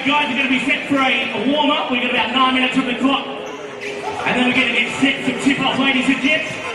guys are going to be set for a warm-up. We've got about 9 minutes on the clock. And then we're going to get set for tip-off, ladies and gents.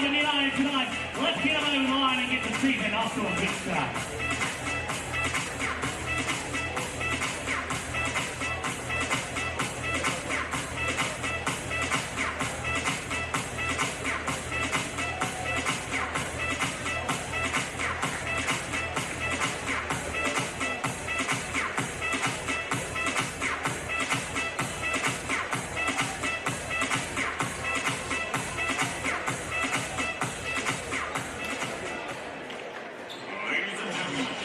Melbourne United tonight. Let's get them over the line and get the season off to a good start. Ladies and gentlemen,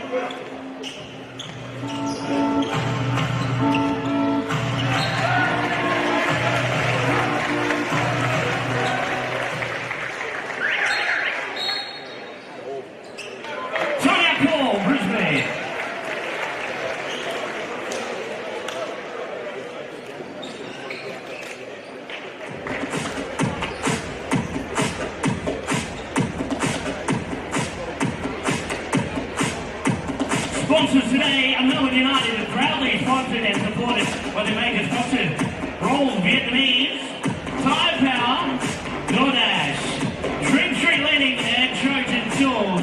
Brisbane. Sponsors today are Melbourne United, proudly sponsored and supported by the major sponsors: Rolls Vietnamese, Tide Power, DoorDash, Dream Street Lending and Trojan Tools.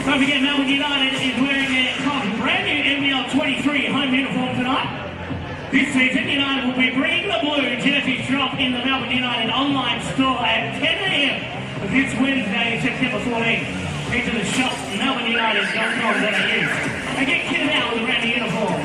Don't forget, Melbourne United is wearing their brand new NBL23 home uniform tonight. This season, United will be bringing the blue jerseys drop in the Melbourne United online store at 10 a.m. this Wednesday, September 14th. Head to the shop, melbourneunited.com.au, and get kitted out with a brand new uniform.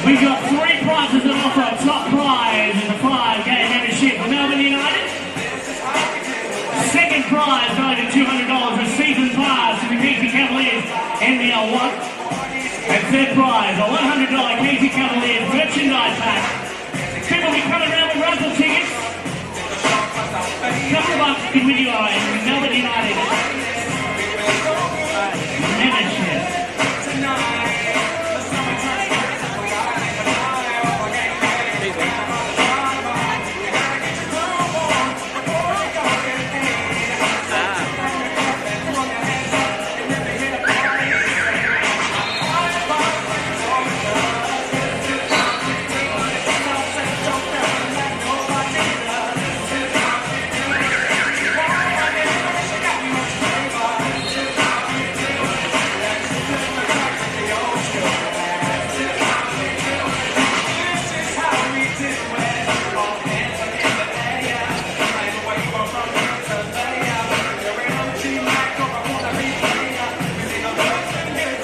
We've got 3 prizes on offer. Top prize is a 5-game membership for Melbourne United. Second prize valued at $200, a season pass to the Casey Cavaliers NBL1. And third prize, a $100 Casey Cavaliers merchandise pack. People will be coming around with raffle tickets. A couple of bucks can win you a Melbourne United membership.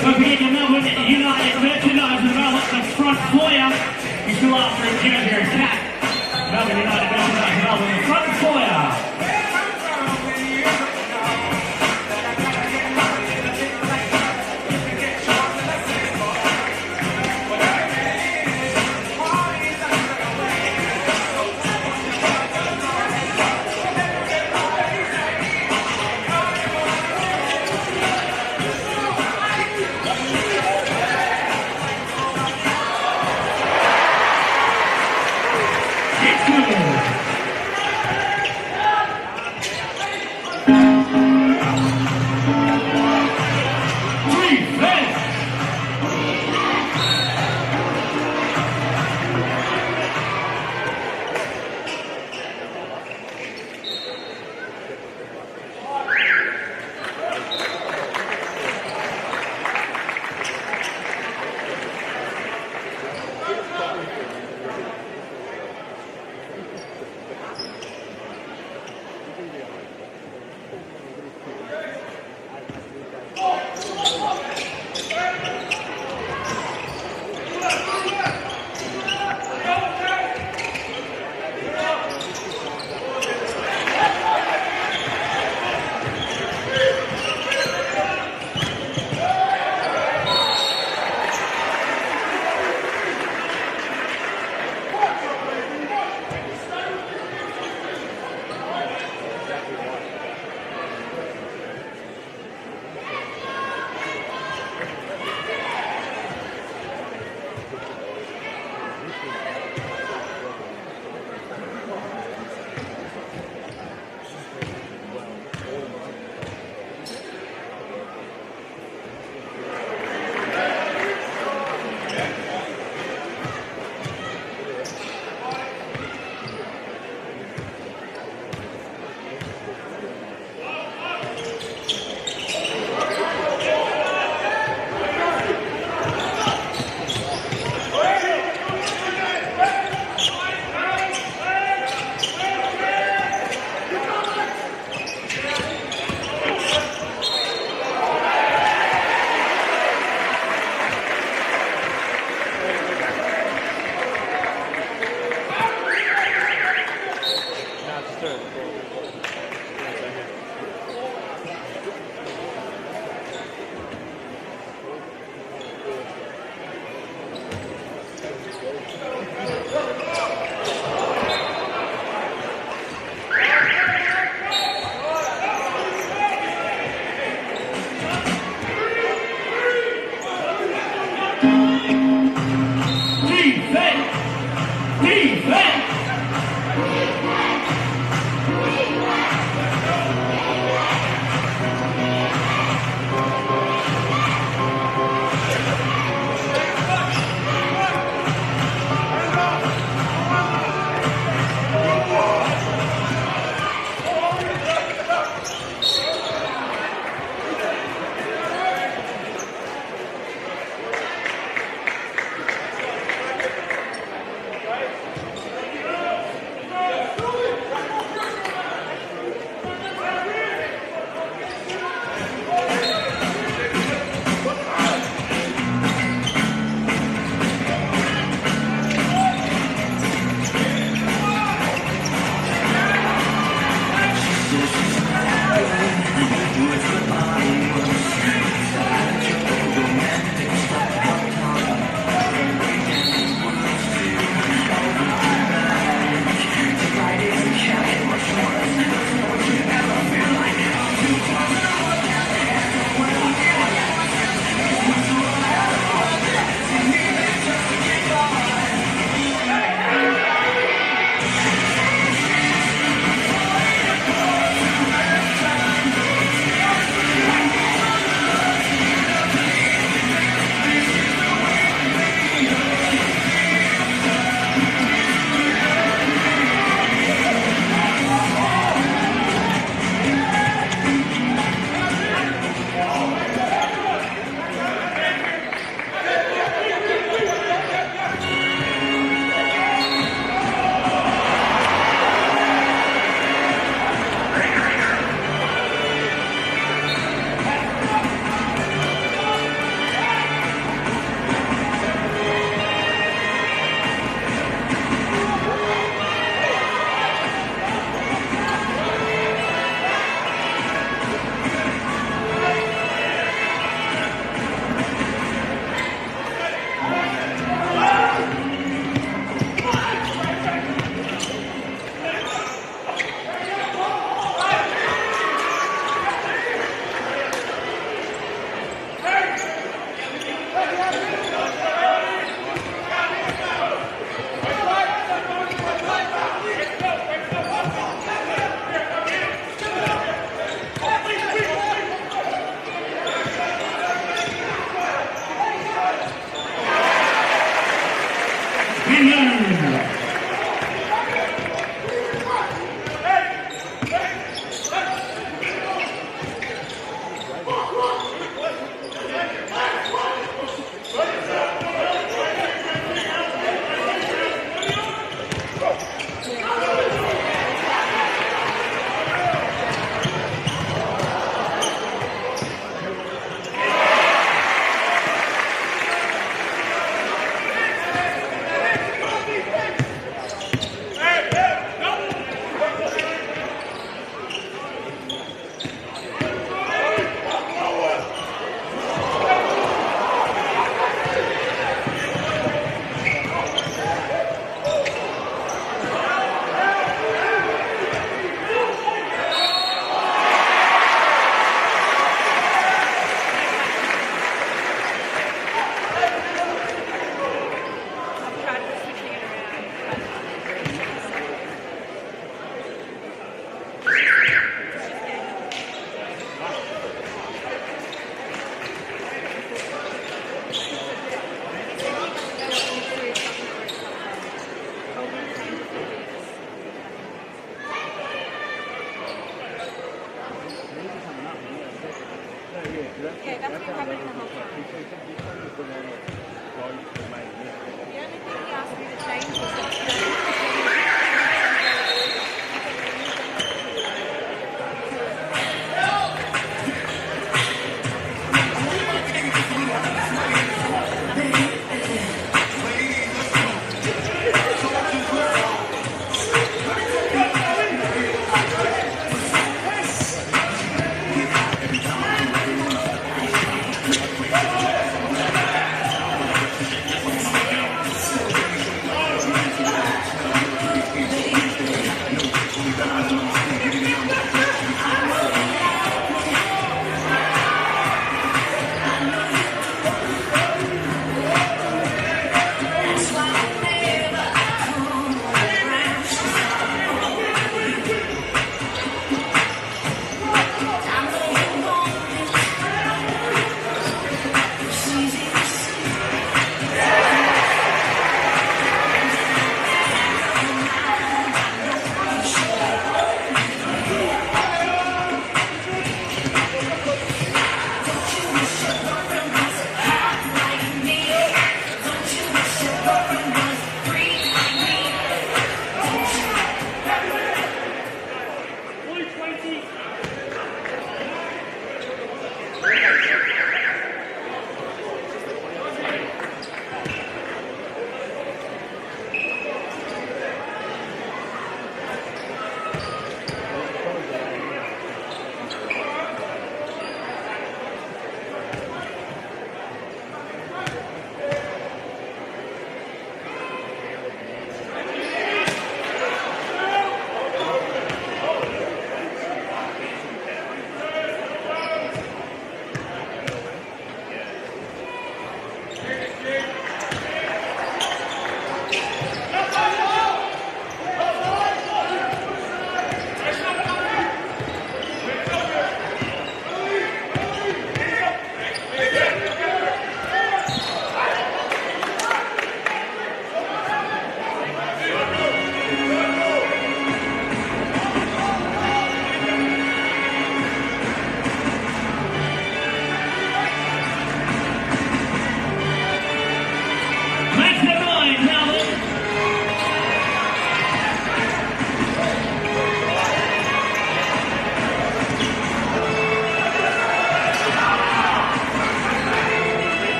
Don't forget your Melbourne United merchandise as well at the front foyer. You still after a jersey or a cap. Melbourne United merchandise as well at the front foyer.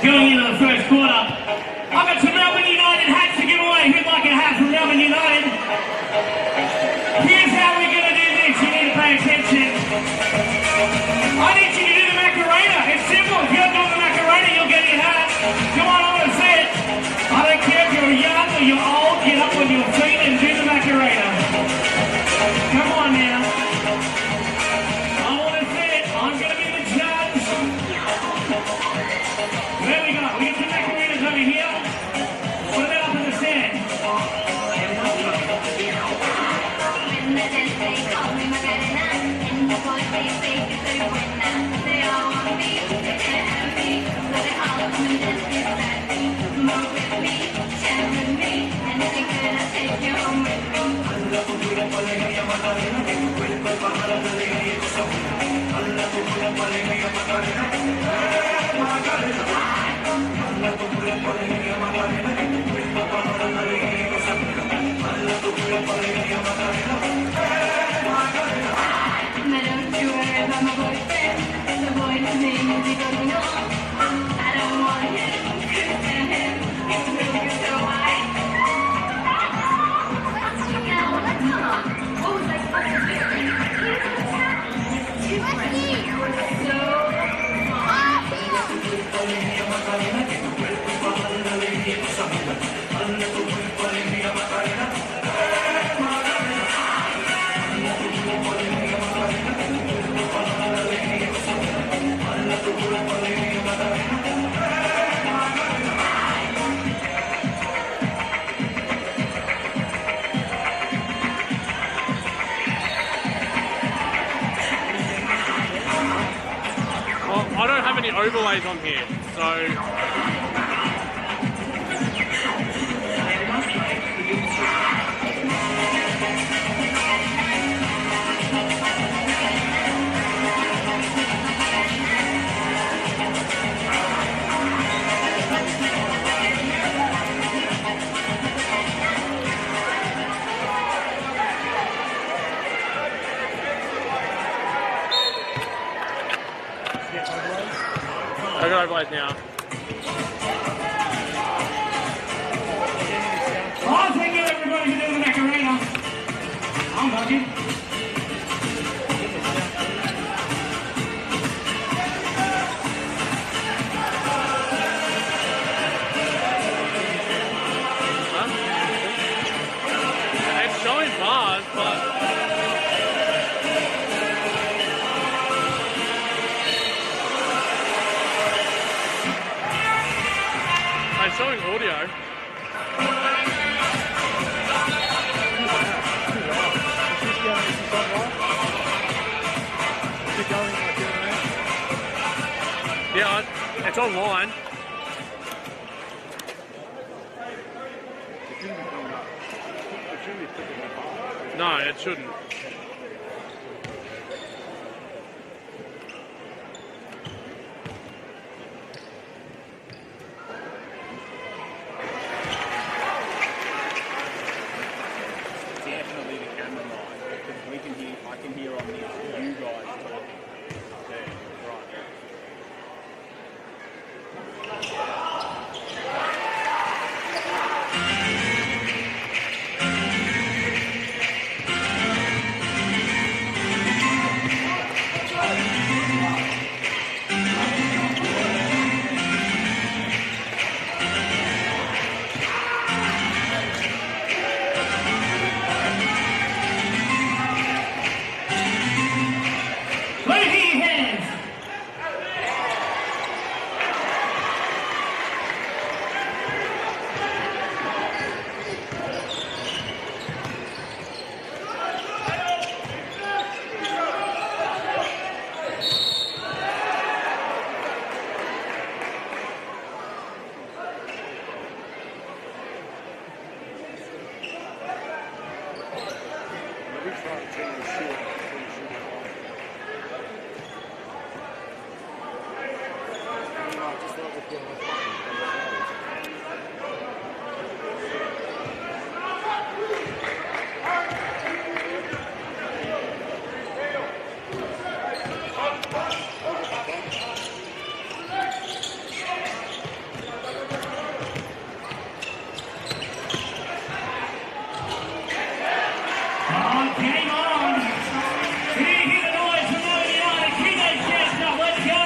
Going into the first quarter. I've got some Melbourne United hats to give away. Who'd like a hat from Melbourne United? Here's how we're going to do this. You need to pay attention. I need you to do the Macarena. It's simple. If you're doing the Macarena, you'll get your hat. Come on, I want to see it. I don't care if you're young or you're old. Get up on your feet and do the Macarena. Come on now. I want to see it. I'm going to be the judge. There we go. We get some Macarenas over here. What about up in the stand? I don't have any overlays on here, so I got overlays now. Oh, thank you everybody for doing the Macarena. I'm bugging. Huh? It's showing bars, but it's showing audio. Yeah, it's online. No, it shouldn't. Game on! Can you hear the noise from Melbourne United? Keep those shouts up, let's go!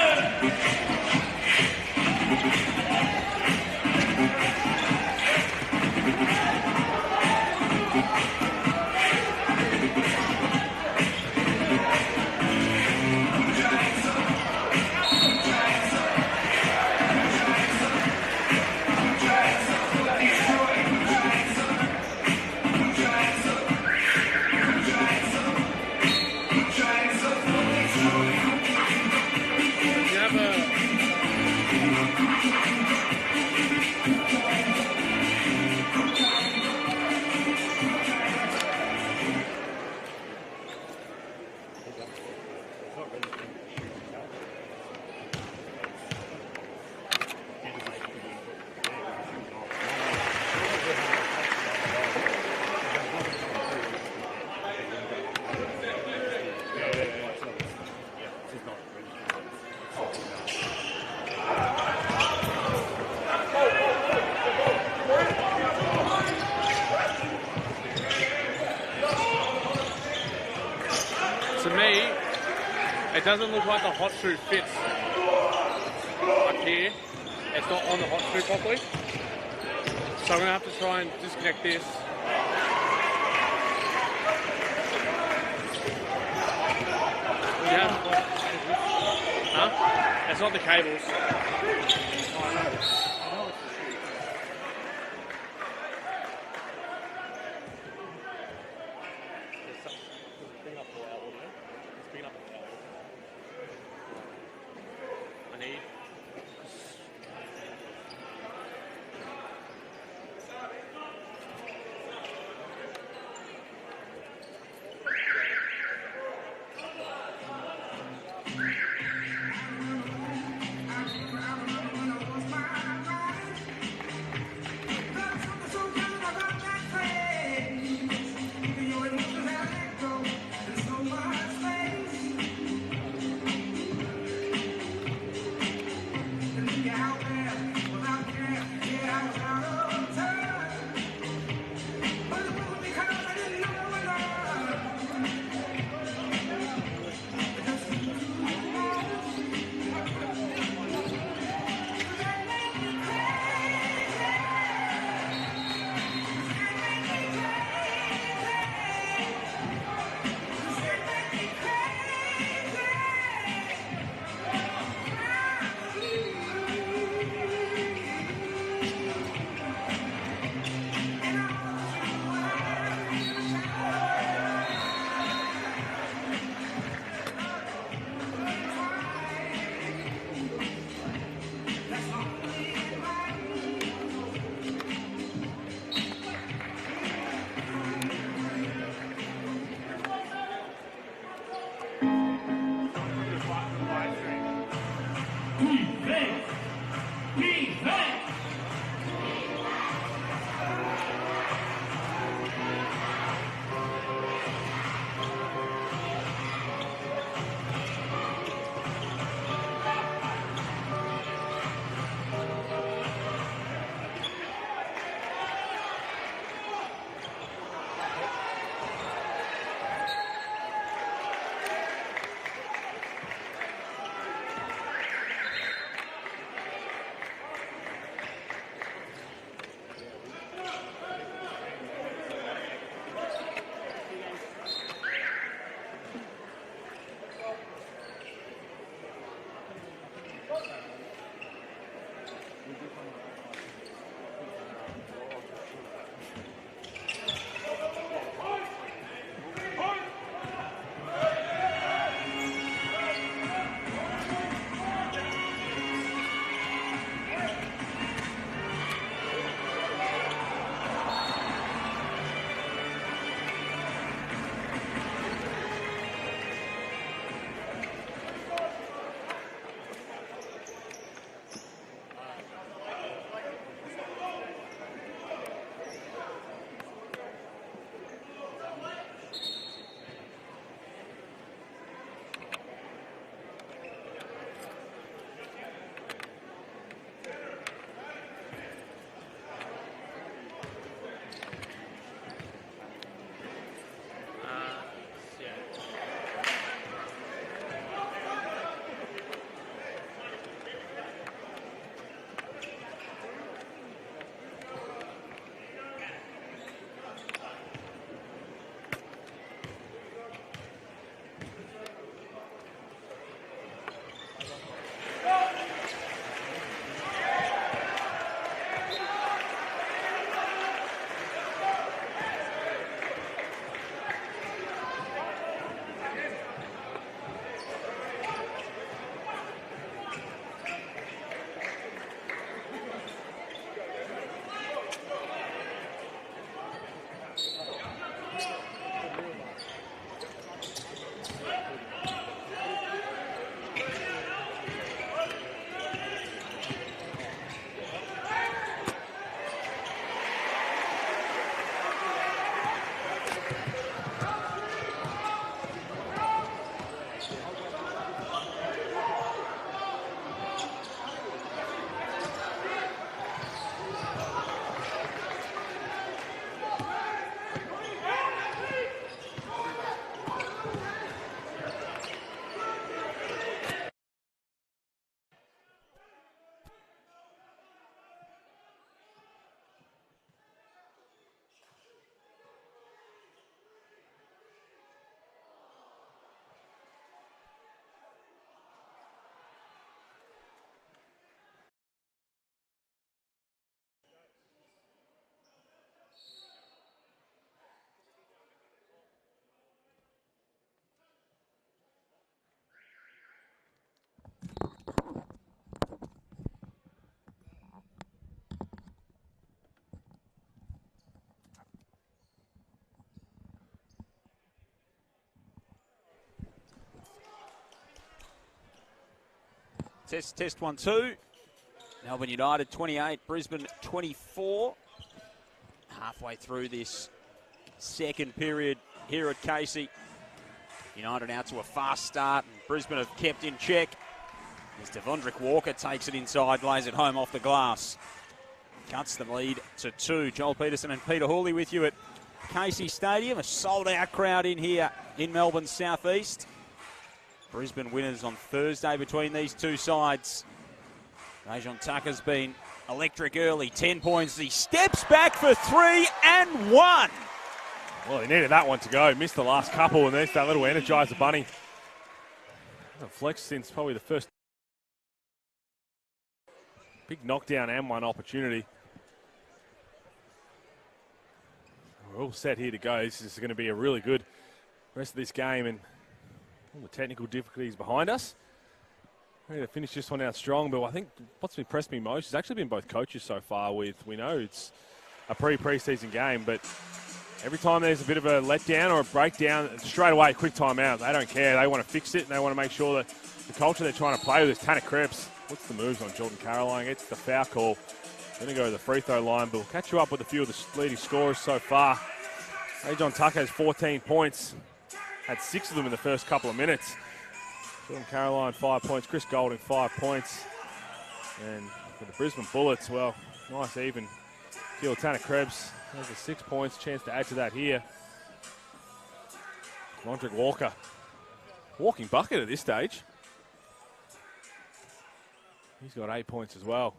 To me, it doesn't look like the hot screw fits up here. It's not on the hot screw properly. So I'm going to have to try and disconnect this. Yeah. Huh? It's not the cables. I need. Test 1-2. Melbourne United 28, Brisbane 24. Halfway through this second period here at Casey. United out to a fast start, and Brisbane have kept in check. As Devondrick Walker takes it inside, lays it home off the glass. Cuts the lead to 2. Joel Peterson and Peter Hawley with you at Casey Stadium. A sold-out crowd in here in Melbourne's southeast. Brisbane winners on Thursday between these two sides. Rajon Tucker's been electric early, 10 points. He steps back for 3 and 1. Well, he needed that one to go. Missed the last couple, and there's that little Energizer Bunny. Hasn't flexed since probably the first. Big knockdown and one opportunity. We're all set here to go. This is going to be a really good rest of this game, and all the technical difficulties behind us. Ready to finish this one out strong, but I think what's impressed me most has actually been both coaches so far. We know it's a pre-season game, but every time there's a bit of a letdown or a breakdown, straight away, quick timeout. They don't care. They want to fix it, and they want to make sure that the culture they're trying to play with is Tanner Krebs. What's the moves on Jordan Caroline? Gets the foul call. Going to go to the free throw line, but we'll catch you up with a few of the leading scorers so far. Rajon Tucker has 14 points. Had 6 of them in the first couple of minutes. Jordan Caroline, 5 points. Chris Golding, 5 points. And for the Brisbane Bullets, well, nice even kill. Tanner Krebs has a 6 points. Chance to add to that here. Devondrick Walker. Walking bucket at this stage. He's got 8 points as well.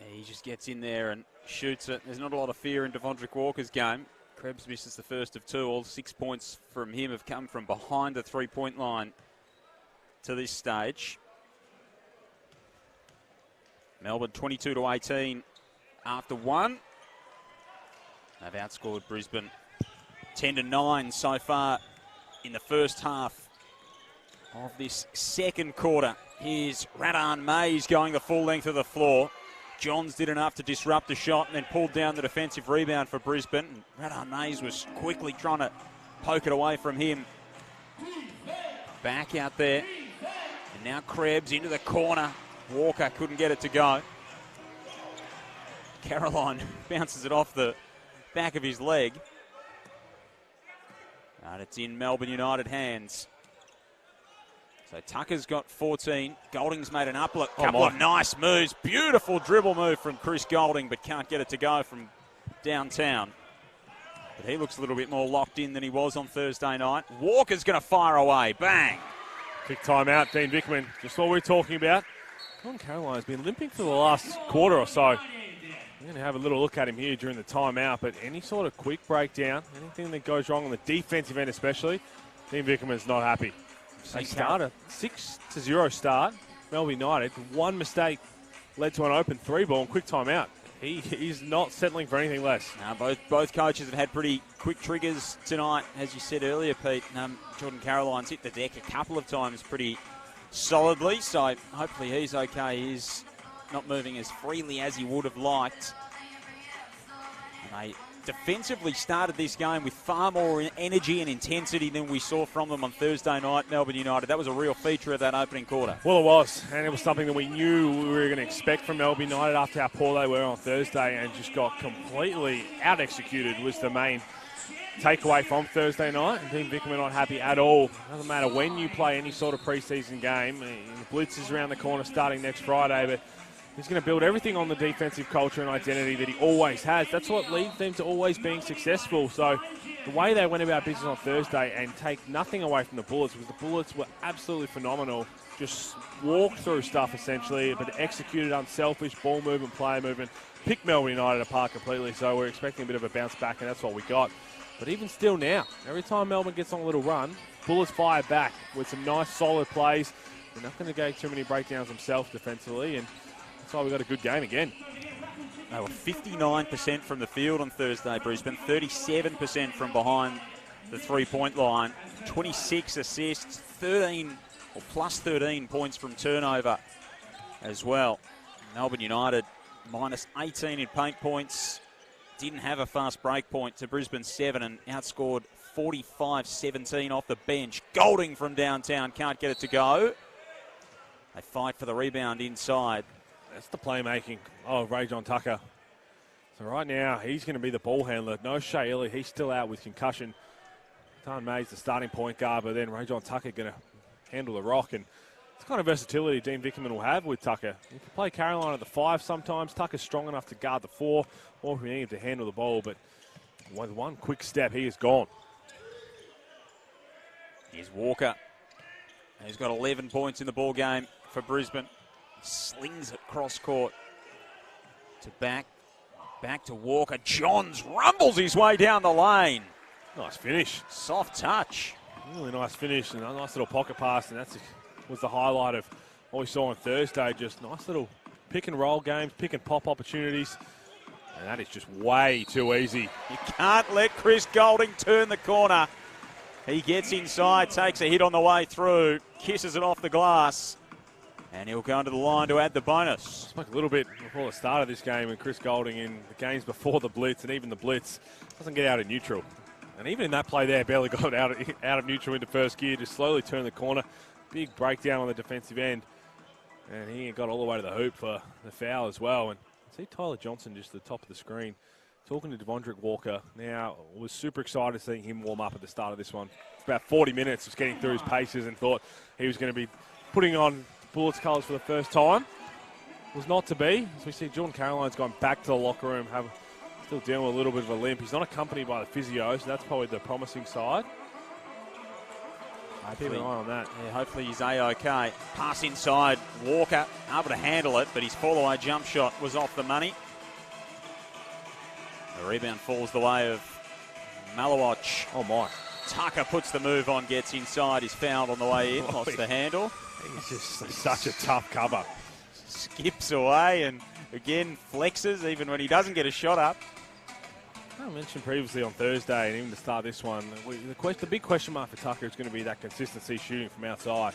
He just gets in there and shoots it. There's not a lot of fear in Devondrick Walker's game. Krebs misses the first of 2. All 6 points from him have come from behind the three-point line to this stage. Melbourne 22-18 after 1. They've outscored Brisbane 10-9 so far in the first half of this second quarter. Here's Radan Mays going the full length of the floor. Johns did enough to disrupt the shot and then pulled down the defensive rebound for Brisbane. And Radan Mays was quickly trying to poke it away from him. Back out there. And now Krebs into the corner. Walker couldn't get it to go. Caroline bounces it off the back of his leg. And it's in Melbourne United hands. So Tucker's got 14. Golding's made an couple of nice moves. Beautiful dribble move from Chris Golding, but can't get it to go from downtown. But he looks a little bit more locked in than he was on Thursday night. Walker's going to fire away. Bang! Quick timeout, Dean Vickman. Just what we're talking about. Jordan Caroline has been limping for the last quarter or so. We're going to have a little look at him here during the timeout, but any sort of quick breakdown, anything that goes wrong on the defensive end especially, Dean Vickman's not happy. They start a 6-0 start. Melbourne United, one mistake led to an open 3-ball and quick timeout. He's not settling for anything less. Both coaches have had pretty quick triggers tonight, as you said earlier, Pete. Jordan Caroline's hit the deck a couple of times pretty solidly, so hopefully he's okay. He's not moving as freely as he would have liked. And they defensively started this game with far more energy and intensity than we saw from them on Thursday night, Melbourne United. That was a real feature of that opening quarter. Well, it was, and it was something that we knew we were going to expect from Melbourne United after how poor they were on Thursday, and just got completely out-executed was the main takeaway from Thursday night. And Dean Vickman not happy at all. Doesn't matter when you play any sort of pre-season game. The Blitz is around the corner starting next Friday, but he's going to build everything on the defensive culture and identity that he always has. That's what leads them to always being successful. So the way they went about business on Thursday and take nothing away from the Bullets, because the Bullets were absolutely phenomenal. Just walked through stuff essentially, but executed unselfish ball movement, player movement, picked Melbourne United apart completely. So we're expecting a bit of a bounce back, and that's what we got. But even still now, every time Melbourne gets on a little run, Bullets fire back with some nice solid plays. They're not going to go too many breakdowns themselves defensively, and that's why we got a good game again. They were 59% from the field on Thursday, Brisbane, 37% from behind the three-point line, 26 assists, 13 or plus 13 points from turnover as well. Melbourne United minus 18 in paint points, didn't have a fast break point to Brisbane 7 and outscored 45-17 off the bench. Golding from downtown can't get it to go. They fight for the rebound inside. That's the playmaking of Rajon Tucker. So right now, he's going to be the ball handler. No Shea Elliott. He's still out with concussion. Tan May's the starting point guard, but then Rajon Tucker going to handle the rock. And it's the kind of versatility Dean Vickerman will have with Tucker. You can play Caroline at the 5 sometimes. Tucker's strong enough to guard the 4, or if we need him to handle the ball. But with one quick step, he is gone. Here's Walker. He's got 11 points in the ball game for Brisbane. Slings it cross court to back to Walker. Johns rumbles his way down the lane. Nice finish. Soft touch. Really nice finish and a nice little pocket pass, and that was the highlight of what we saw on Thursday. Just nice little pick and roll games, pick and pop opportunities, and that is just way too easy. You can't let Chris Golding turn the corner. He gets inside, takes a hit on the way through, kisses it off the glass, and he'll go into the line to add the bonus. Spoke a little bit before the start of this game, and Chris Golding in the games before the Blitz, and even the Blitz, doesn't get out of neutral. And even in that play there, barely got out of neutral into first gear, just slowly turned the corner. Big breakdown on the defensive end. And he got all the way to the hoop for the foul as well. And see Tyler Johnson just at the top of the screen talking to Devondrick Walker. Now, was super excited seeing him warm up at the start of this one. It's about 40 minutes of getting through his paces and thought he was going to be putting on Bullets colours for the first time. Was not to be. As we see, Jordan Caroline's gone back to the locker room, still dealing with a little bit of a limp. He's not accompanied by the physio, so that's probably the promising side. Keep an eye on that. Yeah, hopefully he's A-OK. Pass inside. Walker able to handle it, but his fall-away jump shot was off the money. The rebound falls the way of Malawach. Oh, my. Tucker puts the move on, gets inside. He's fouled on the way in, lost the handle. He's just such a tough cover. Skips away and, again, flexes even when he doesn't get a shot up. I mentioned previously on Thursday and even to start this one, the big question mark for Tucker is going to be that consistency shooting from outside.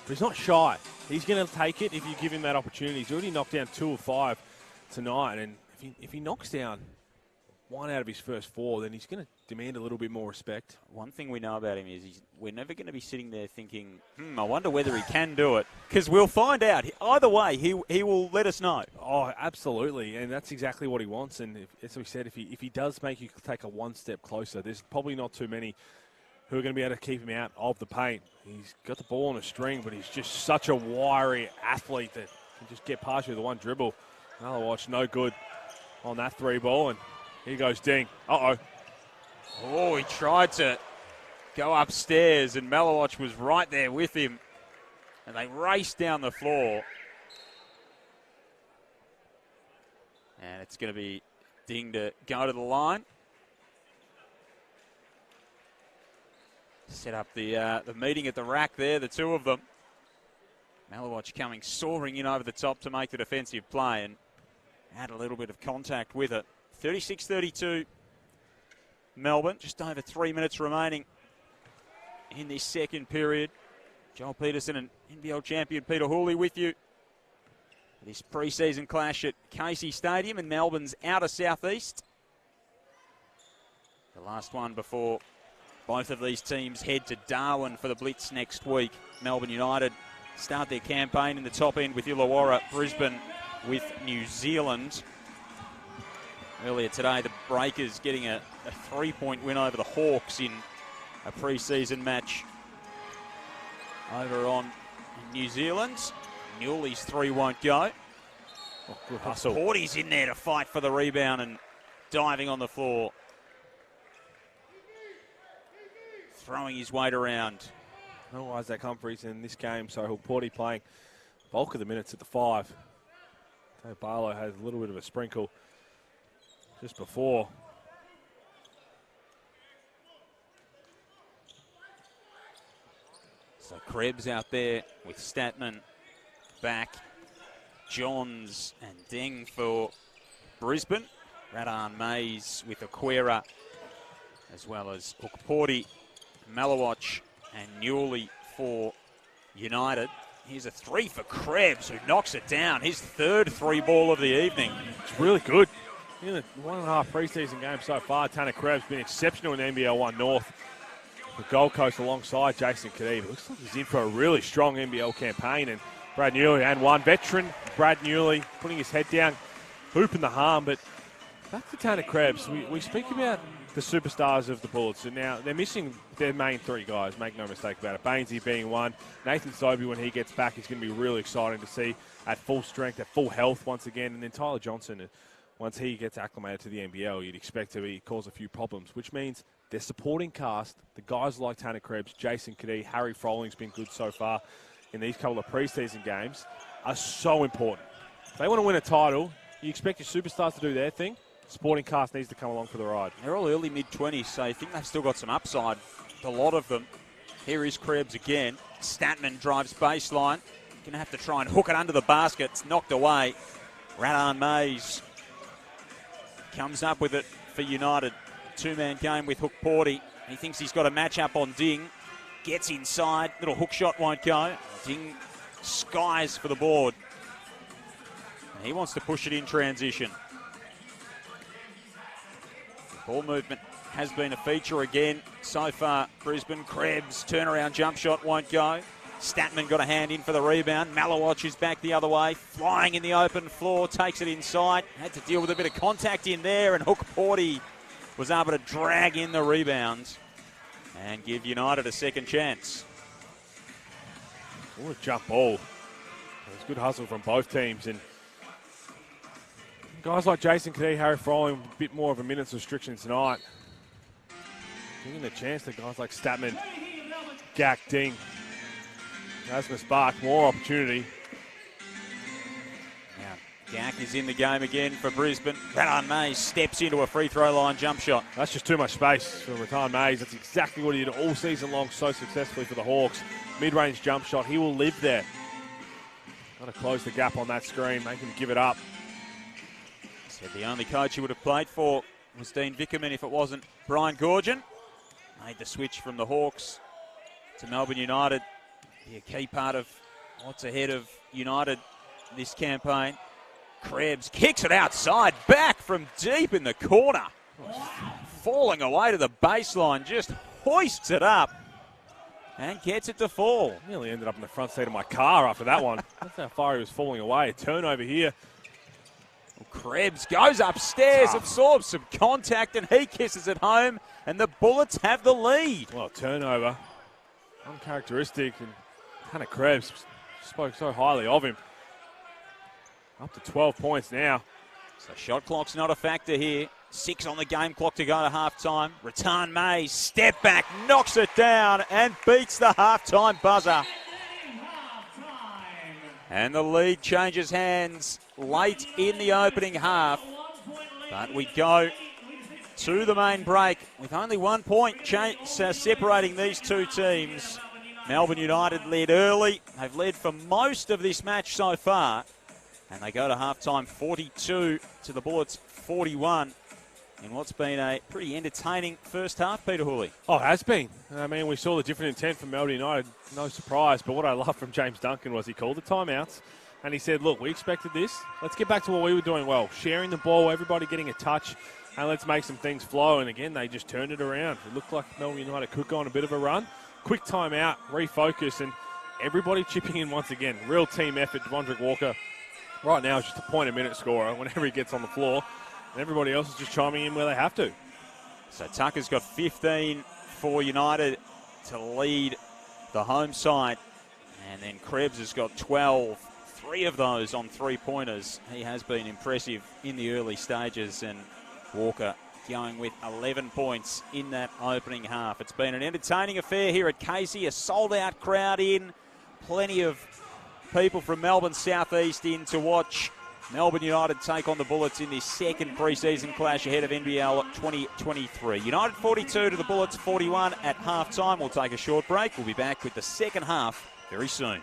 But he's not shy. He's going to take it if you give him that opportunity. He's already knocked down 2 of 5 tonight, and if he knocks down 1 out of his first 4, then he's going to demand a little bit more respect. One thing we know about him is we're never going to be sitting there thinking, I wonder whether he can do it. Because we'll find out. Either way, he will let us know. Oh, absolutely. And that's exactly what he wants. And as we said, if he does make you take a 1 step closer, there's probably not too many who are going to be able to keep him out of the paint. He's got the ball on a string, but he's just such a wiry athlete that can just get past you with the one dribble. Malawach, no good on that 3 ball. And here goes Ding. Uh-oh. Oh, he tried to go upstairs, and Malawach was right there with him. And they raced down the floor. And it's going to be Ding to go to the line. Set up the meeting at the rack there, the 2 of them. Malawach coming soaring in over the top to make the defensive play and add a little bit of contact with it. 36-32. Melbourne, just over 3 minutes remaining in this second period. Joel Peterson and NBL champion Peter Hooley with you. This pre-season clash at Casey Stadium in Melbourne's outer southeast. The last one before both of these teams head to Darwin for the Blitz next week. Melbourne United start their campaign in the top end with Illawarra, Brisbane with New Zealand. Earlier today, the Breakers getting a 3-point win over the Hawks in a pre-season match over on New Zealand. Newley's 3 won't go. Oh, good hustle. Porty's in there to fight for the rebound and diving on the floor. Throwing his weight around. No Isaac Humphries in this game, so Porty playing bulk of the minutes at the 5. So Barlow has a little bit of a sprinkle just before. So Krebs out there with Statman back. Johns and Deng for Brisbane. Radan Mays with Aquera, as well as Ukporti, Malawach and Newley for United. Here's a 3 for Krebs, who knocks it down. His 3rd 3-ball of the evening. It's really good. In the 1.5 preseason games so far, Tanner Krebs been exceptional in the NBL 1 North. The Gold Coast alongside Jason Kadeve. It looks like he's in for a really strong NBL campaign, and Brad Newley and one. Veteran Brad Newley putting his head down, hooping the harm. But back to Tanner Krebs. We speak about the superstars of the Bullets, and now they're missing their main three guys, make no mistake about it. Bainesy being one. Nathan Sobey, when he gets back, is going to be really exciting to see at full strength, at full health once again. And then Tyler Johnson, once he gets acclimated to the NBL, you'd expect to cause a few problems, which means their supporting cast, the guys like Tanner Krebs, Jason Kadee, Harry Frolling's been good so far in these couple of preseason games, are so important. If they want to win a title, you expect your superstars to do their thing. Supporting cast needs to come along for the ride. They're all early mid-20s, so I think they've still got some upside. A lot of them. Here is Krebs again. Statman drives baseline. Going to have to try and hook it under the basket. It's knocked away. Radan Mays comes up with it for United. Two-man game with Hook Porty. He thinks he's got a match-up on Ding. Gets inside. Little hook shot won't go. Ding skies for the board. And he wants to push it in transition. Ball movement has been a feature again so far. Brisbane. Krebs, turnaround jump shot won't go. Statman got a hand in for the rebound. Malawatch is back the other way. Flying in the open floor, takes it inside. Had to deal with a bit of contact in there, and Hook Porty was able to drag in the rebound and give United a second chance. What a jump ball. It was good hustle from both teams, and guys like Jason Kadee, Harry Froling, a bit more of a minutes restriction tonight. Giving the chance to guys like Statman, Gak, Ding, Asmus Bark, more opportunity. Now, Gak is in the game again for Brisbane. Radan Mays steps into a free throw line jump shot. That's just too much space for Radan Mays. That's exactly what he did all season long so successfully for the Hawks. Mid-range jump shot, he will live there. Got to close the gap on that screen, make him give it up. Said the only coach he would have played for was Dean Vickerman if it wasn't Brian Goorjian. Made the switch from the Hawks to Melbourne United. Be a key part of what's ahead of United this campaign. Krebs kicks it outside, back from deep in the corner. Falling away to the baseline, just hoists it up and gets it to fall. Nearly ended up in the front seat of my car after that one. That's how far he was falling away. A turnover here. Krebs goes upstairs, absorbs some contact, and he kisses it home, and the Bullets have the lead. Well, turnover. Uncharacteristic, and Tanner Krebs spoke so highly of him. Up to 12 points now. So shot clock's not a factor here. 6 on the game clock to go to halftime. Radan Mays, step back, knocks it down, and beats the halftime buzzer. And the lead changes hands late in the opening half. But we go to the main break with only 1 point separating these two teams. Melbourne United led early. They've led for most of this match so far. And they go to halftime 42 to the Bullets 41 in what's been a pretty entertaining first half, Peter Hooley. Oh, it has been. I mean, we saw the different intent from Melbourne United. No surprise. But what I love from James Duncan was he called the timeouts. And he said, look, we expected this. Let's get back to what we were doing well. Sharing the ball, everybody getting a touch, and let's make some things flow. And again, they just turned it around. It looked like Melbourne United could go on a bit of a run. Quick timeout, refocus, and everybody chipping in once again. Real team effort. Devondrick Walker right now is just a point-a-minute scorer whenever he gets on the floor. And everybody else is just chiming in where they have to. So Tucker's got 15 for United to lead the home side. And then Krebs has got 12. 3 of those on three-pointers. He has been impressive in the early stages, and Walker going with 11 points in that opening half. It's been an entertaining affair here at Casey, a sold-out crowd in, plenty of people from Melbourne Southeast in to watch Melbourne United take on the Bullets in this second pre-season clash ahead of NBL 2023. United 42 to the Bullets 41 at halftime. We'll take a short break. We'll be back with the second half very soon.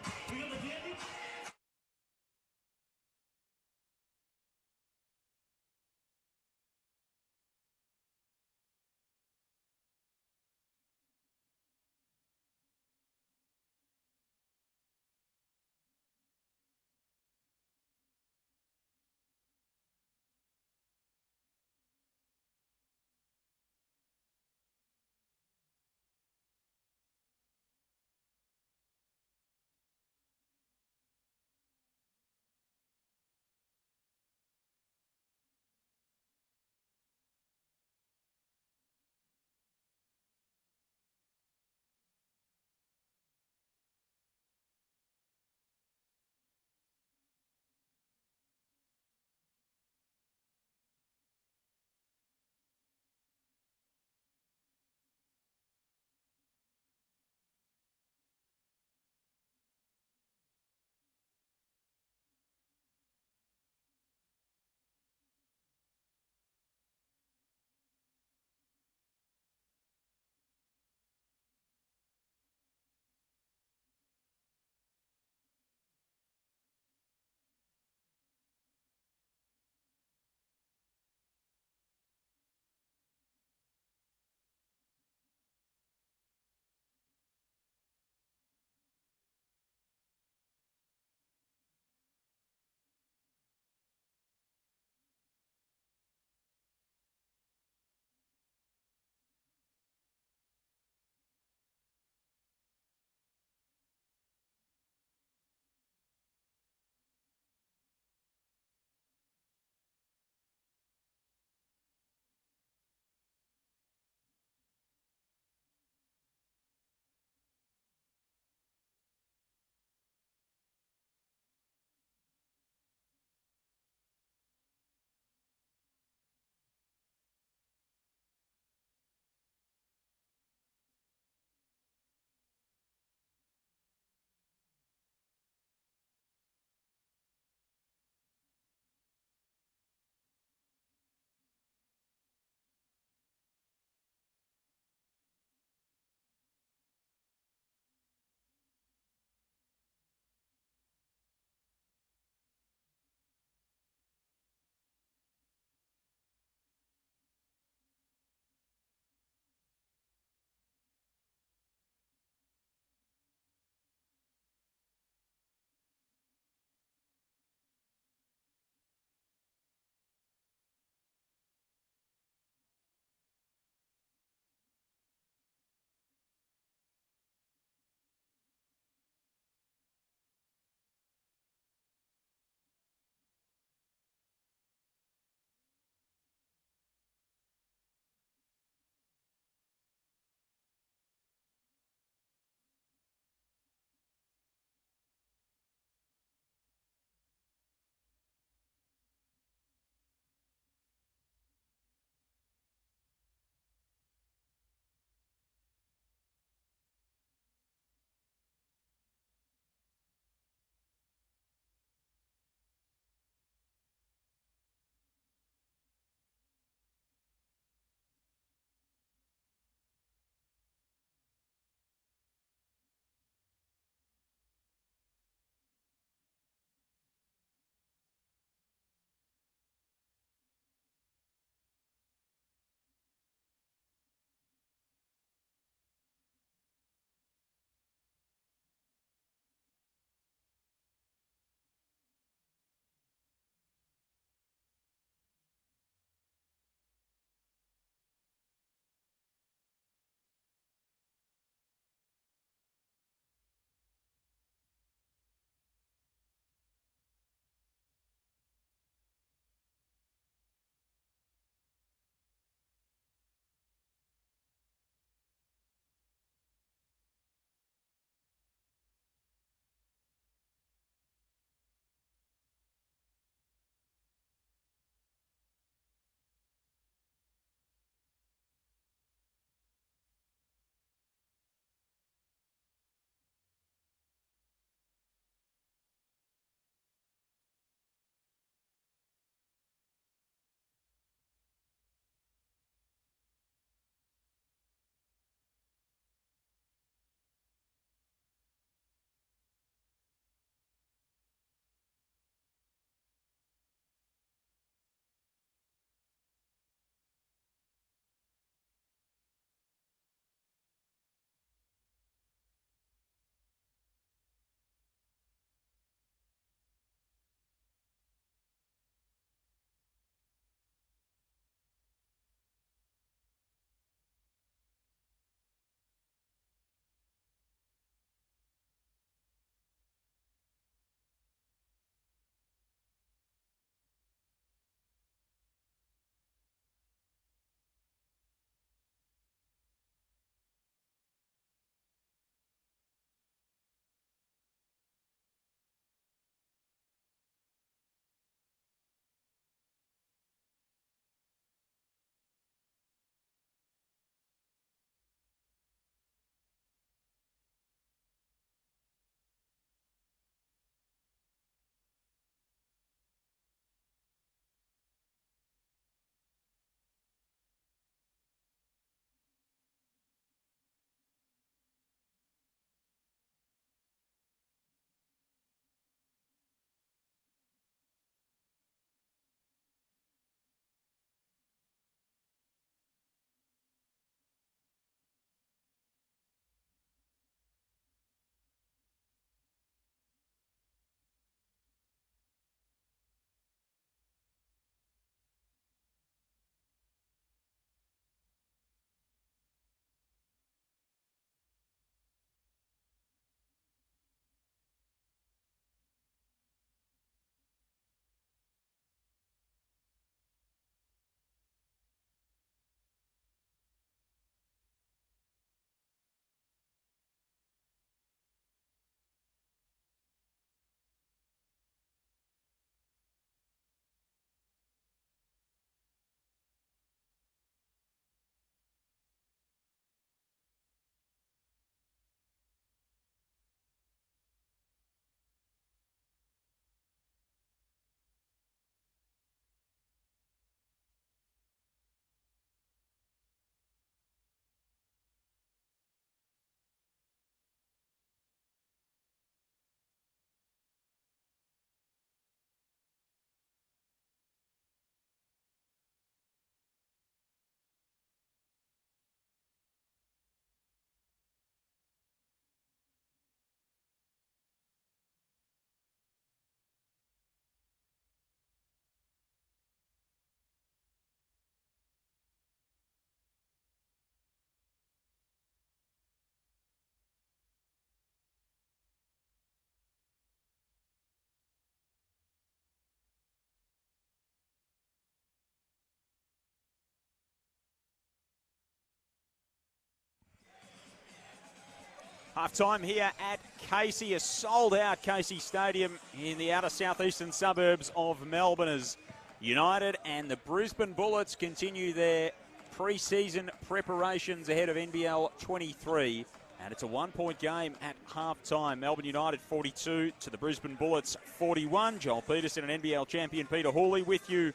Half-time here at Casey, a sold-out Casey Stadium in the outer southeastern suburbs of Melbourne as United and the Brisbane Bullets continue their pre-season preparations ahead of NBL 23. And it's a one-point game at half-time. Melbourne United 42 to the Brisbane Bullets 41. Joel Peterson and NBL champion Peter Hawley with you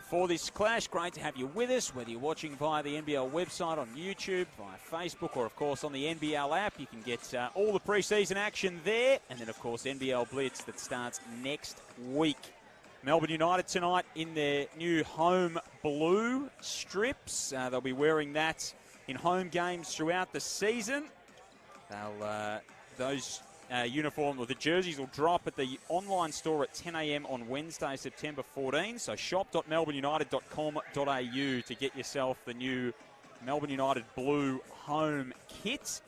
for this clash. Great to have you with us, whether you're watching via the NBL website, on YouTube, via Facebook, or of course on the NBL app. You can get all the pre-season action there, and then of course NBL Blitz that starts next week. Melbourne United tonight in their new home blue strips. They'll be wearing that in home games throughout the season. Those uniform or the jerseys will drop at the online store at 10 a.m. on Wednesday, September 14. So shop.melbourneunited.com.au to get yourself the new Melbourne United blue home kit.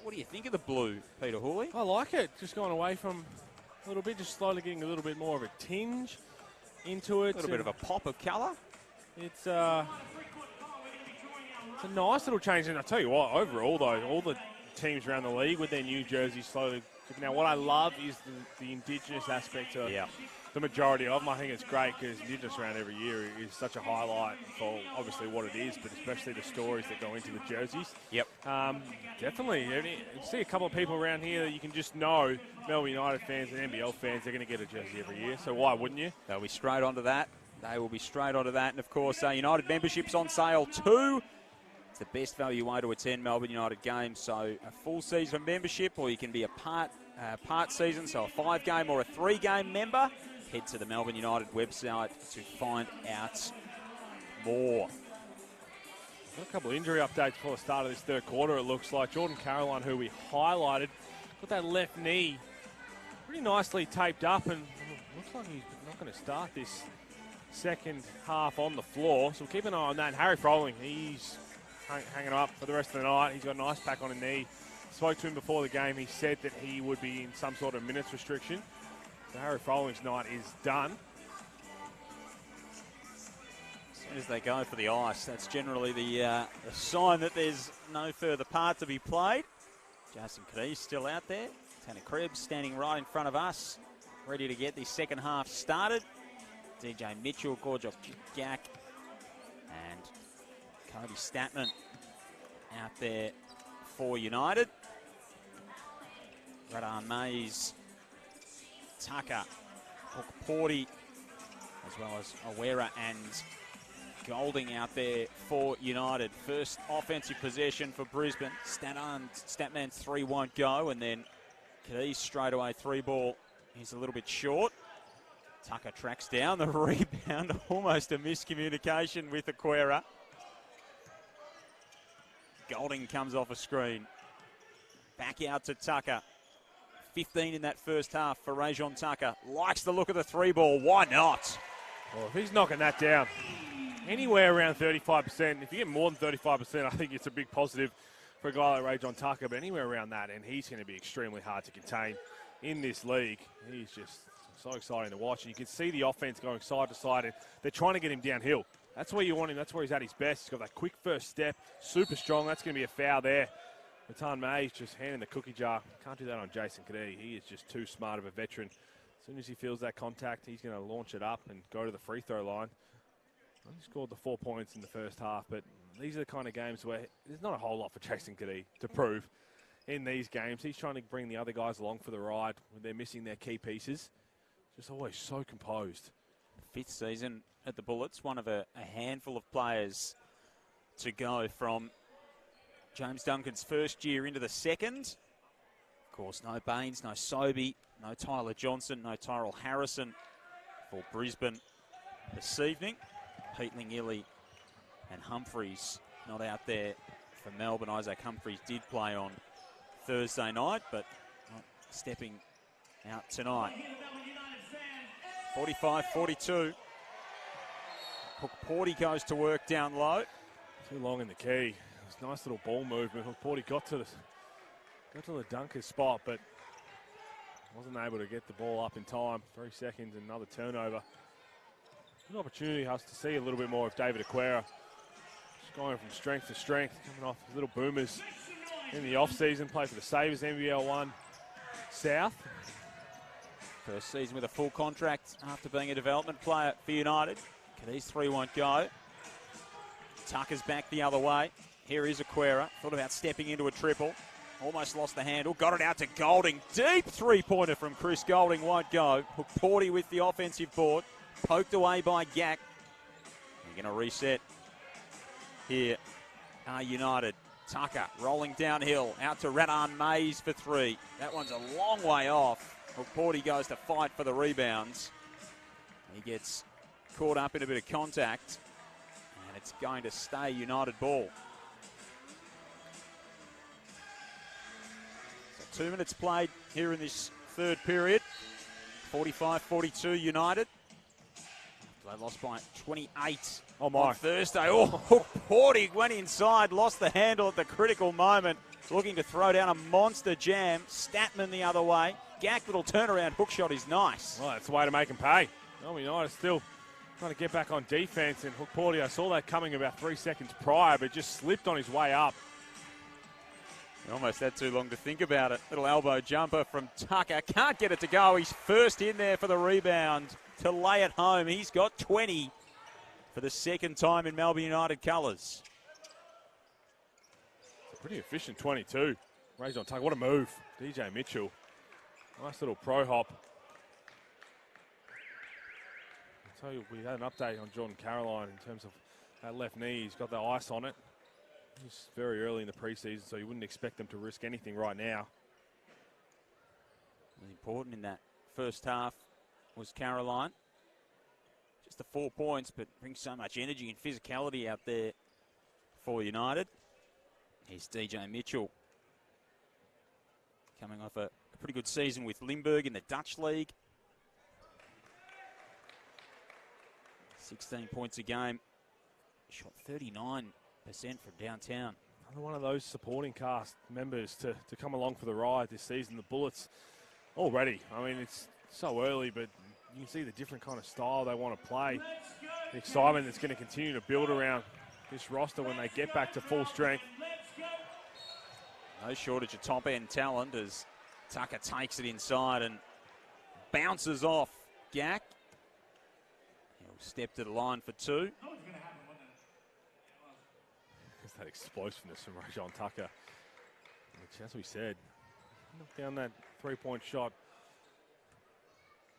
What do you think of the blue, Peter Hawley? I like it. Just going away from a little bit, just slowly getting a little bit more of a tinge into it. A little bit of a pop of colour. It's a nice little change. And I tell you what, overall though, all the teams around the league with their new jerseys slowly. Now, what I love is the Indigenous aspect of the majority of them. I think it's great because Indigenous around every year is such a highlight for obviously what it is, but especially the stories that go into the jerseys. Yep. Definitely. You see a couple of people around here that you can just know, Melbourne United fans and NBL fans, they're going to get a jersey every year, so why wouldn't you? They'll be straight onto that. They will be straight onto that. And, of course, United membership's on sale too. It's the best value way to attend Melbourne United games. So a full season membership, or you can be a part season, so a 5-game or a 3-game member. Head to the Melbourne United website to find out more. Got a couple of injury updates before the start of this third quarter, it looks like. Jordan Caroline, who we highlighted, got that left knee pretty nicely taped up, and looks like he's not going to start this second half on the floor. So we'll keep an eye on that. And Harry Froling, he's hanging up for the rest of the night. He's got an ice pack on his knee. Spoke to him before the game. He said that he would be in some sort of minutes restriction. So Harry Froling's night is done. As soon as they go for the ice, that's generally the sign that there's no further part to be played. Jason Caddy's still out there. Tanner Krebs standing right in front of us, ready to get the second half started. DJ Mitchell, Gorgeoff Jack, and Cody Statman out there for United. Radan Mays, Tucker, Porty, as well as Awera and Golding out there for United. First offensive possession for Brisbane. Statman 3 won't go, and then Keys straight away 3 ball. He's a little bit short. Tucker tracks down the rebound. Almost a miscommunication with Aquera. Golding comes off a screen. Back out to Tucker. 15 in that first half for Rajon Tucker. Likes the look of the 3 ball. Why not? Well, if he's knocking that down, anywhere around 35%, if you get more than 35%, I think it's a big positive for a guy like Rajon Tucker, but anywhere around that, and he's going to be extremely hard to contain in this league. He's just so exciting to watch. And you can see the offense going side to side, and they're trying to get him downhill. That's where you want him. That's where he's at his best. He's got that quick first step, super strong. That's going to be a foul there. Radan Mays just handing the cookie jar. Can't do that on Jason Caddy. He is just too smart of a veteran. As soon as he feels that contact, he's going to launch it up and go to the free throw line. He scored the 4 points in the first half, but these are the kind of games where there's not a whole lot for Jason Caddy to prove in these games. He's trying to bring the other guys along for the ride when they're missing their key pieces. Just always so composed. 5th season at the Bullets, one of a handful of players to go from James Duncan's first year into the second. Of course, no Baines, no Sobey, no Tyler Johnson, no Tyrell Harrison for Brisbane this evening. Heatling, Illy and Humphreys not out there for Melbourne. Isaac Humphreys did play on Thursday night, but not stepping out tonight. 45-42. Hook Porty goes to work down low. Too long in the key. It's a nice little ball movement. Hook Porty got to the dunker spot, but wasn't able to get the ball up in time. 3 seconds, another turnover. Good opportunity us to see a little bit more of David Aquera. Just going from strength to strength, coming off his little boomers in the off-season, played for the Sabres, NBL1 South. First season with a full contract after being a development player for United. These three won't go. Tucker's back the other way. Here is Aquera. Thought about stepping into a triple. Almost lost the handle. Got it out to Golding. Deep three-pointer from Chris Golding. Won't go. Porty with the offensive board. Poked away by Gack. They're going to reset here. United. Tucker rolling downhill. Out to Radan Mays for three. That one's a long way off. Porty goes to fight for the rebounds. He gets caught up in a bit of contact. And it's going to stay United ball. So 2 minutes played here in this third period. 45-42 United. They lost by 28 on Thursday. Oh, Porty went inside, lost the handle at the critical moment. Looking to throw down a monster jam. Statman the other way. Gack, little turnaround hook shot is nice. Well, that's the way to make him pay. Melbourne United still trying to get back on defense, and Hook Porty, I saw that coming about 3 seconds prior, but just slipped on his way up. He almost had too long to think about it. Little elbow jumper from Tucker. Can't get it to go. He's first in there for the rebound to lay it home. He's got 20 for the second time in Melbourne United colours. Pretty efficient 22. Raised on Tucker. What a move. DJ Mitchell. Nice little pro hop. I'll tell you, we had an update on Jordan Caroline in terms of that left knee. He's got the ice on it. It's very early in the preseason, so you wouldn't expect them to risk anything right now. Important in that first half was Caroline. Just the 4 points, but brings so much energy and physicality out there for United. Here's DJ Mitchell. Coming off a pretty good season with Limburg in the Dutch League. 16 points a game. Shot 39% from downtown. Another one of those supporting cast members to come along for the ride this season. The Bullets already. I mean, it's so early, but you can see the different kind of style they want to play. The excitement that's going to continue to build around this roster when they get back to full strength. No shortage of top-end talent as Tucker takes it inside and bounces off Gack. He'll step to the line for two. There's that explosiveness from Rajon Tucker, which, as we said, knocked down that three-point shot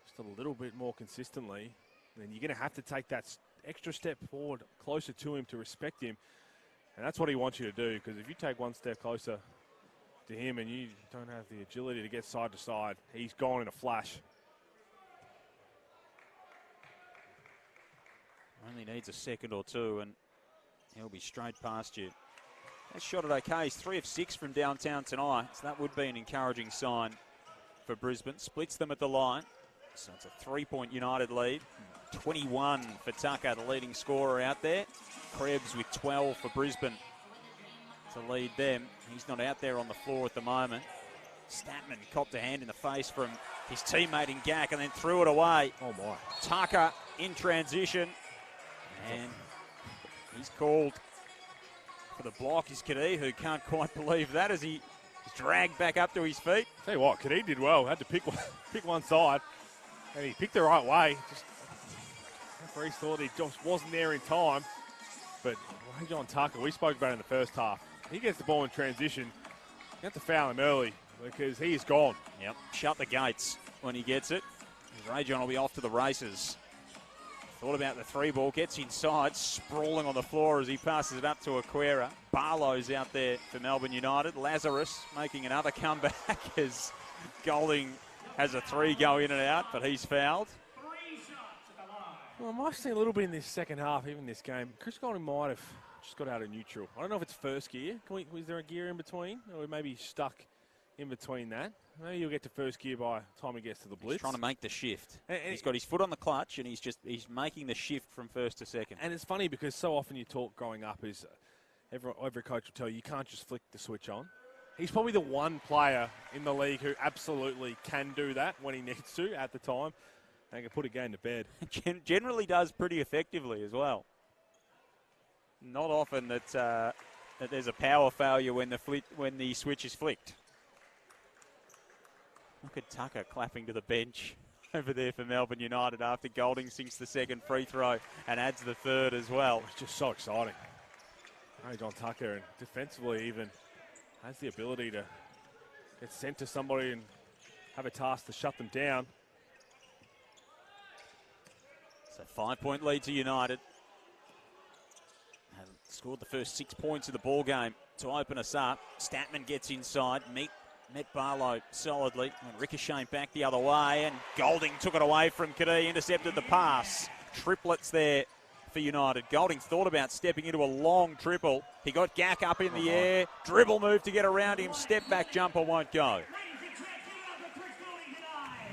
just a little bit more consistently. Then you're going to have to take that extra step forward, closer to him, to respect him. And that's what he wants you to do, because if you take one step closer to him and you don't have the agility to get side to side, he's gone in a flash. Only needs a second or two and he'll be straight past you. That shot it okay. He's 3 of 6 from downtown tonight, so that would be an encouraging sign for Brisbane. Splits them at the line, so it's a 3-point United lead. 21 for Tucker, the leading scorer out there. Krebs with 12 for Brisbane to lead them. He's not out there on the floor at the moment. Statman copped a hand in the face from his teammate in Gack and then threw it away. Oh my. Tucker in transition. And he's called for the block. Is Kadee, who can't quite believe that as he is dragged back up to his feet. Tell you what, Kadee did well. Had to pick one side, and he picked the right way. Just referees thought he just wasn't there in time. But Rajon Tucker, we spoke about it in the first half. He gets the ball in transition. You have to foul him early because he is gone. Yep, shut the gates when he gets it. Rajon will be off to the races. Thought about the three ball, gets inside, sprawling on the floor as he passes it up to Aquera. Barlow's out there for Melbourne United. Lazarus making another comeback as Golding has a three go in and out, but he's fouled. Well, I might have seen a little bit in this second half, even this game. Chris Golding might have just got out of neutral. I don't know if it's first gear. Was there a gear in between? Or maybe stuck in between that. Maybe you'll get to first gear by the time he gets to the blitz. He's trying to make the shift. And he's got his foot on the clutch, and he's making the shift from first to second. And it's funny because so often you talk growing up is every coach will tell you can't just flick the switch on. He's probably the one player in the league who absolutely can do that when he needs to at the time and can put a game to bed. Generally does pretty effectively as well. Not often that that there's a power failure when the switch is flicked. Look at Tucker clapping to the bench over there for Melbourne United after Golding sinks the second free throw and adds the third as well. It's just so exciting. John Tucker, and defensively even has the ability to get sent to somebody and have a task to shut them down. So 5-point lead to United. And scored the first 6 points of the ball game to open us up. Statman gets inside, met Barlow solidly, and ricocheted back the other way, and Golding took it away from Kadee, intercepted the pass. Triplets there for United. Golding thought about stepping into a long triple. He got Gack up in the air, dribble move to get around him, step back jumper won't go.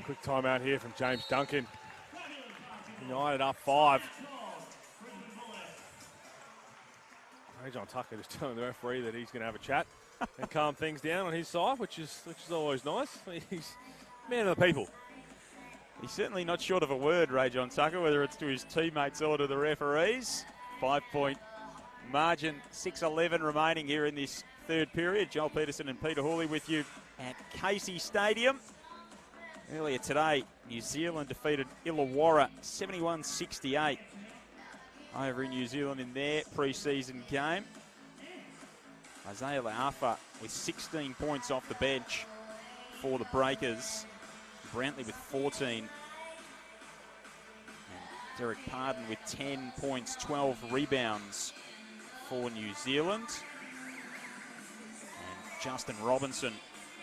Quick timeout here from James Duncan. United up 5. John Tucker just telling the referee that he's going to have a chat and calm things down on his side, which is always nice. He's man of the people. He's certainly not short of a word, Ray John Tucker, whether it's to his teammates or to the referees. 5-point margin, 6:11 remaining here in this third period. Joel Peterson and Peter Hawley with you at Casey Stadium. Earlier today, New Zealand defeated Illawarra 71-68 over in New Zealand in their pre-season game. Isaiah Le'afa with 16 points off the bench for the Breakers. Brantley with 14. And Derek Pardon with 10 points, 12 rebounds for New Zealand. And Justin Robinson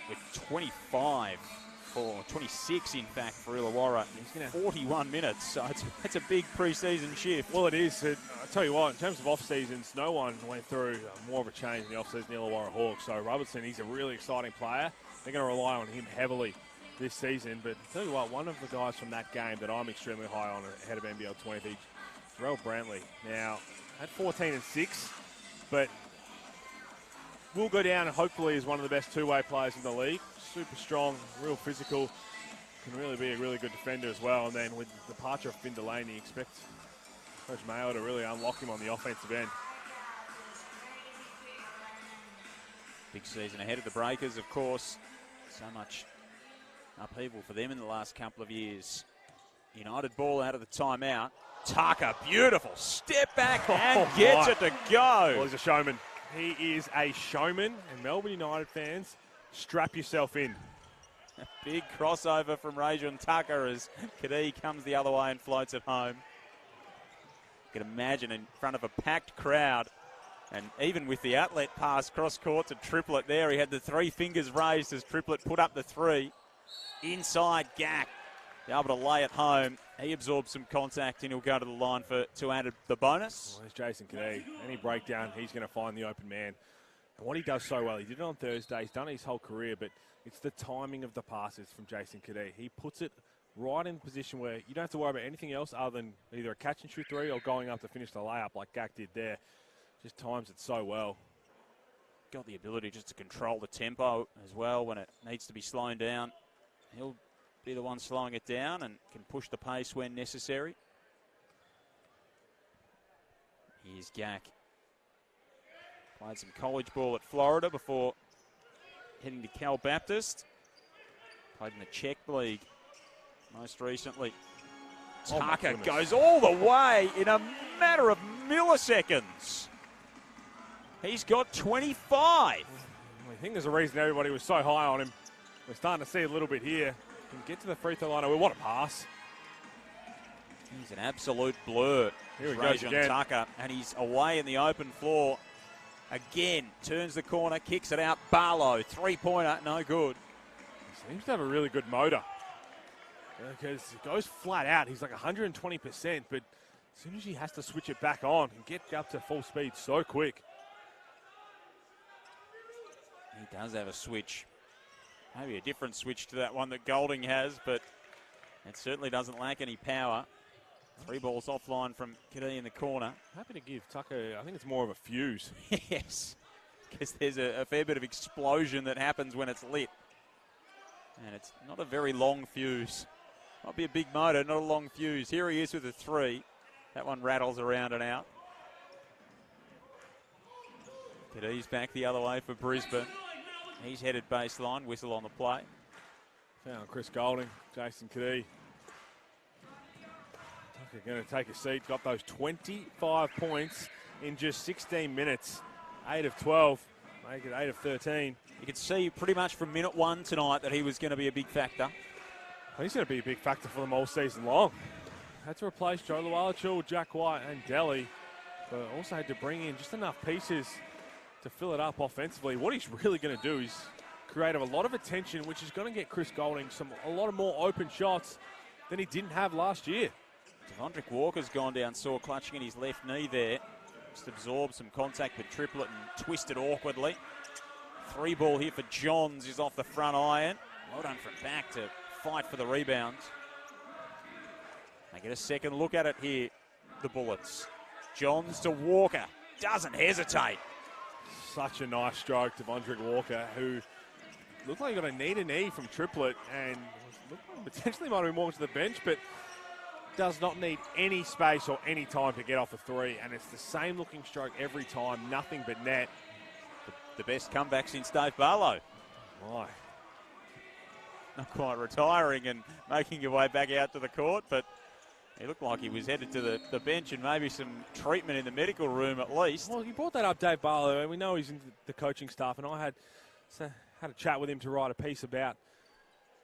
with 25 for 26, in fact, for Illawarra. He's going to 41 minutes, so it's a big pre-season shift. Well, it is. I'll tell you what, in terms of off-seasons, no one went through more of a change in the off-season Illawarra Hawks. So Robertson, he's a really exciting player. They're going to rely on him heavily this season. But I'll tell you what, one of the guys from that game that I'm extremely high on ahead of NBL23, Jarrell Brantley. Now, at 14 and 6, but will go down and hopefully is one of the best two-way players in the league. Super strong, real physical, can really be a really good defender as well. And then with the departure of Finn Delaney, expect Coach Mayo to really unlock him on the offensive end. Big season ahead of the Breakers, of course. So much upheaval for them in the last couple of years. United ball out of the timeout. Tucker, beautiful step back and gets it to go. Well, he's a showman. He is a showman, and Melbourne United fans, strap yourself in. A big crossover from Rajon Tucker as Kadee comes the other way and floats it home. You can imagine in front of a packed crowd, and even with the outlet pass cross court to Triplet there, he had the 3 fingers raised as Triplet put up the 3. Inside Gack, able to lay it home. He absorbs some contact and he'll go to the line to add the bonus. Well, there's Jason Kadee. Any breakdown, he's going to find the open man. And what he does so well, he did it on Thursday, he's done it his whole career, but it's the timing of the passes from Jason Kadee. He puts it right in the position where you don't have to worry about anything else other than either a catch and shoot 3 or going up to finish the layup like Gack did there. Just times it so well. Got the ability just to control the tempo as well when it needs to be slowing down. He'll be the one slowing it down and can push the pace when necessary. Here's Gack. Played some college ball at Florida before heading to Cal Baptist. Played in the Czech League most recently. Tucker goes all the way in a matter of milliseconds. He's got 25. I think there's a reason everybody was so high on him. We're starting to see a little bit here. Can get to the free throw line. What a pass. He's an absolute blur. Here he goes again. Tucker, and he's away in the open floor. Again, turns the corner, kicks it out. Barlow, 3-pointer, no good. He seems to have a really good motor. Because it goes flat out. He's like 120%, but as soon as he has to switch it back on and get up to full speed so quick. He does have a switch. Maybe a different switch to that one that Golding has, but it certainly doesn't lack any power. 3 balls offline from Kadee in the corner. Happy to give Tucker, I think it's more of a fuse. Yes, because there's a fair bit of explosion that happens when it's lit. And it's not a very long fuse. Might be a big motor, not a long fuse. Here he is with a 3. That one rattles around and out. Caddy's back the other way for Brisbane. He's headed baseline, whistle on the play. Found Chris Golding, Jason Caddy. Tucker going to take a seat. Got those 25 points in just 16 minutes. 8 of 12. Make it 8 of 13. You could see pretty much from minute 1 tonight that he was going to be a big factor. He's going to be a big factor for them all season long. Had to replace Joe Luala-Chul, Jack White and Delhi, but also had to bring in just enough pieces to fill it up offensively. What he's really going to do is create a lot of attention, which is going to get Chris Golding a lot of more open shots than he didn't have last year. Devondrick Walker's gone down sore, clutching in his left knee there. Just absorbed some contact with Triplett and twisted awkwardly. 3 ball here for Johns, is off the front iron. Well done from back to fight for the rebound. They get a second look at it here, the Bullets. Johns to Walker, doesn't hesitate. Such a nice stroke to Devondrick Walker, who looked like he got a knee to knee from Triplett and potentially might have been walking to the bench, but does not need any space or any time to get off a 3, and it's the same looking stroke every time, nothing but net. The best comeback since Dave Barlow. My. Not quite retiring and making your way back out to the court, but he looked like he was headed to the bench and maybe some treatment in the medical room at least. Well, you brought that up, Dave Barlow, and we know he's in the coaching staff, and I had a chat with him to write a piece about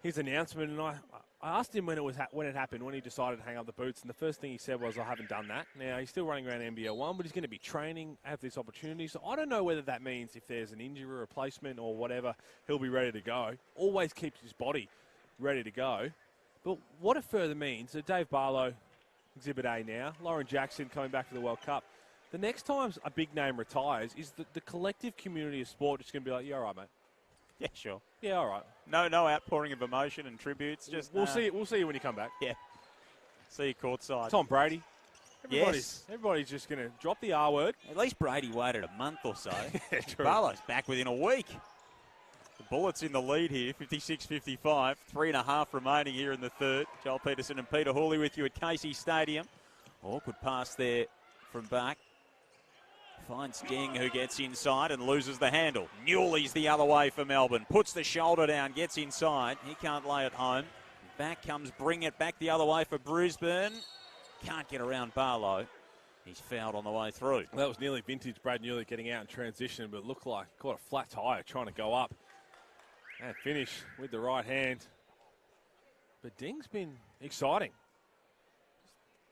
his announcement, and I asked him when it happened, when he decided to hang up the boots, and the first thing he said was, I haven't done that. Now, he's still running around NBL1, but he's going to be training, have this opportunity, so I don't know whether that means if there's an injury replacement or whatever, he'll be ready to go. Always keeps his body ready to go. But what it further means, so Dave Barlow, Exhibit A now, Lauren Jackson coming back for the World Cup, the next time a big name retires, is the collective community of sport just going to be like, yeah, all right, mate. Yeah, sure. Yeah, all right. No outpouring of emotion and tributes. Just we'll see you when you come back. Yeah. See you courtside. Tom Brady. Yes. Everybody's just going to drop the R word. At least Brady waited a month or so. Yeah, true. Barlow's back within a week. The Bullets in the lead here, 56-55. 3.5 remaining here in the third. Joel Peterson and Peter Hawley with you at Casey Stadium. Awkward pass there from back. Finds Ding, who gets inside and loses the handle. Newley's the other way for Melbourne. Puts the shoulder down, gets inside. He can't lay it home. Back comes Bring It back the other way for Brisbane. Can't get around Barlow. He's fouled on the way through. Well, that was nearly vintage Brad Newley getting out in transition, but it looked like caught a flat tire trying to go up. And finish with the right hand. But Ding's been exciting.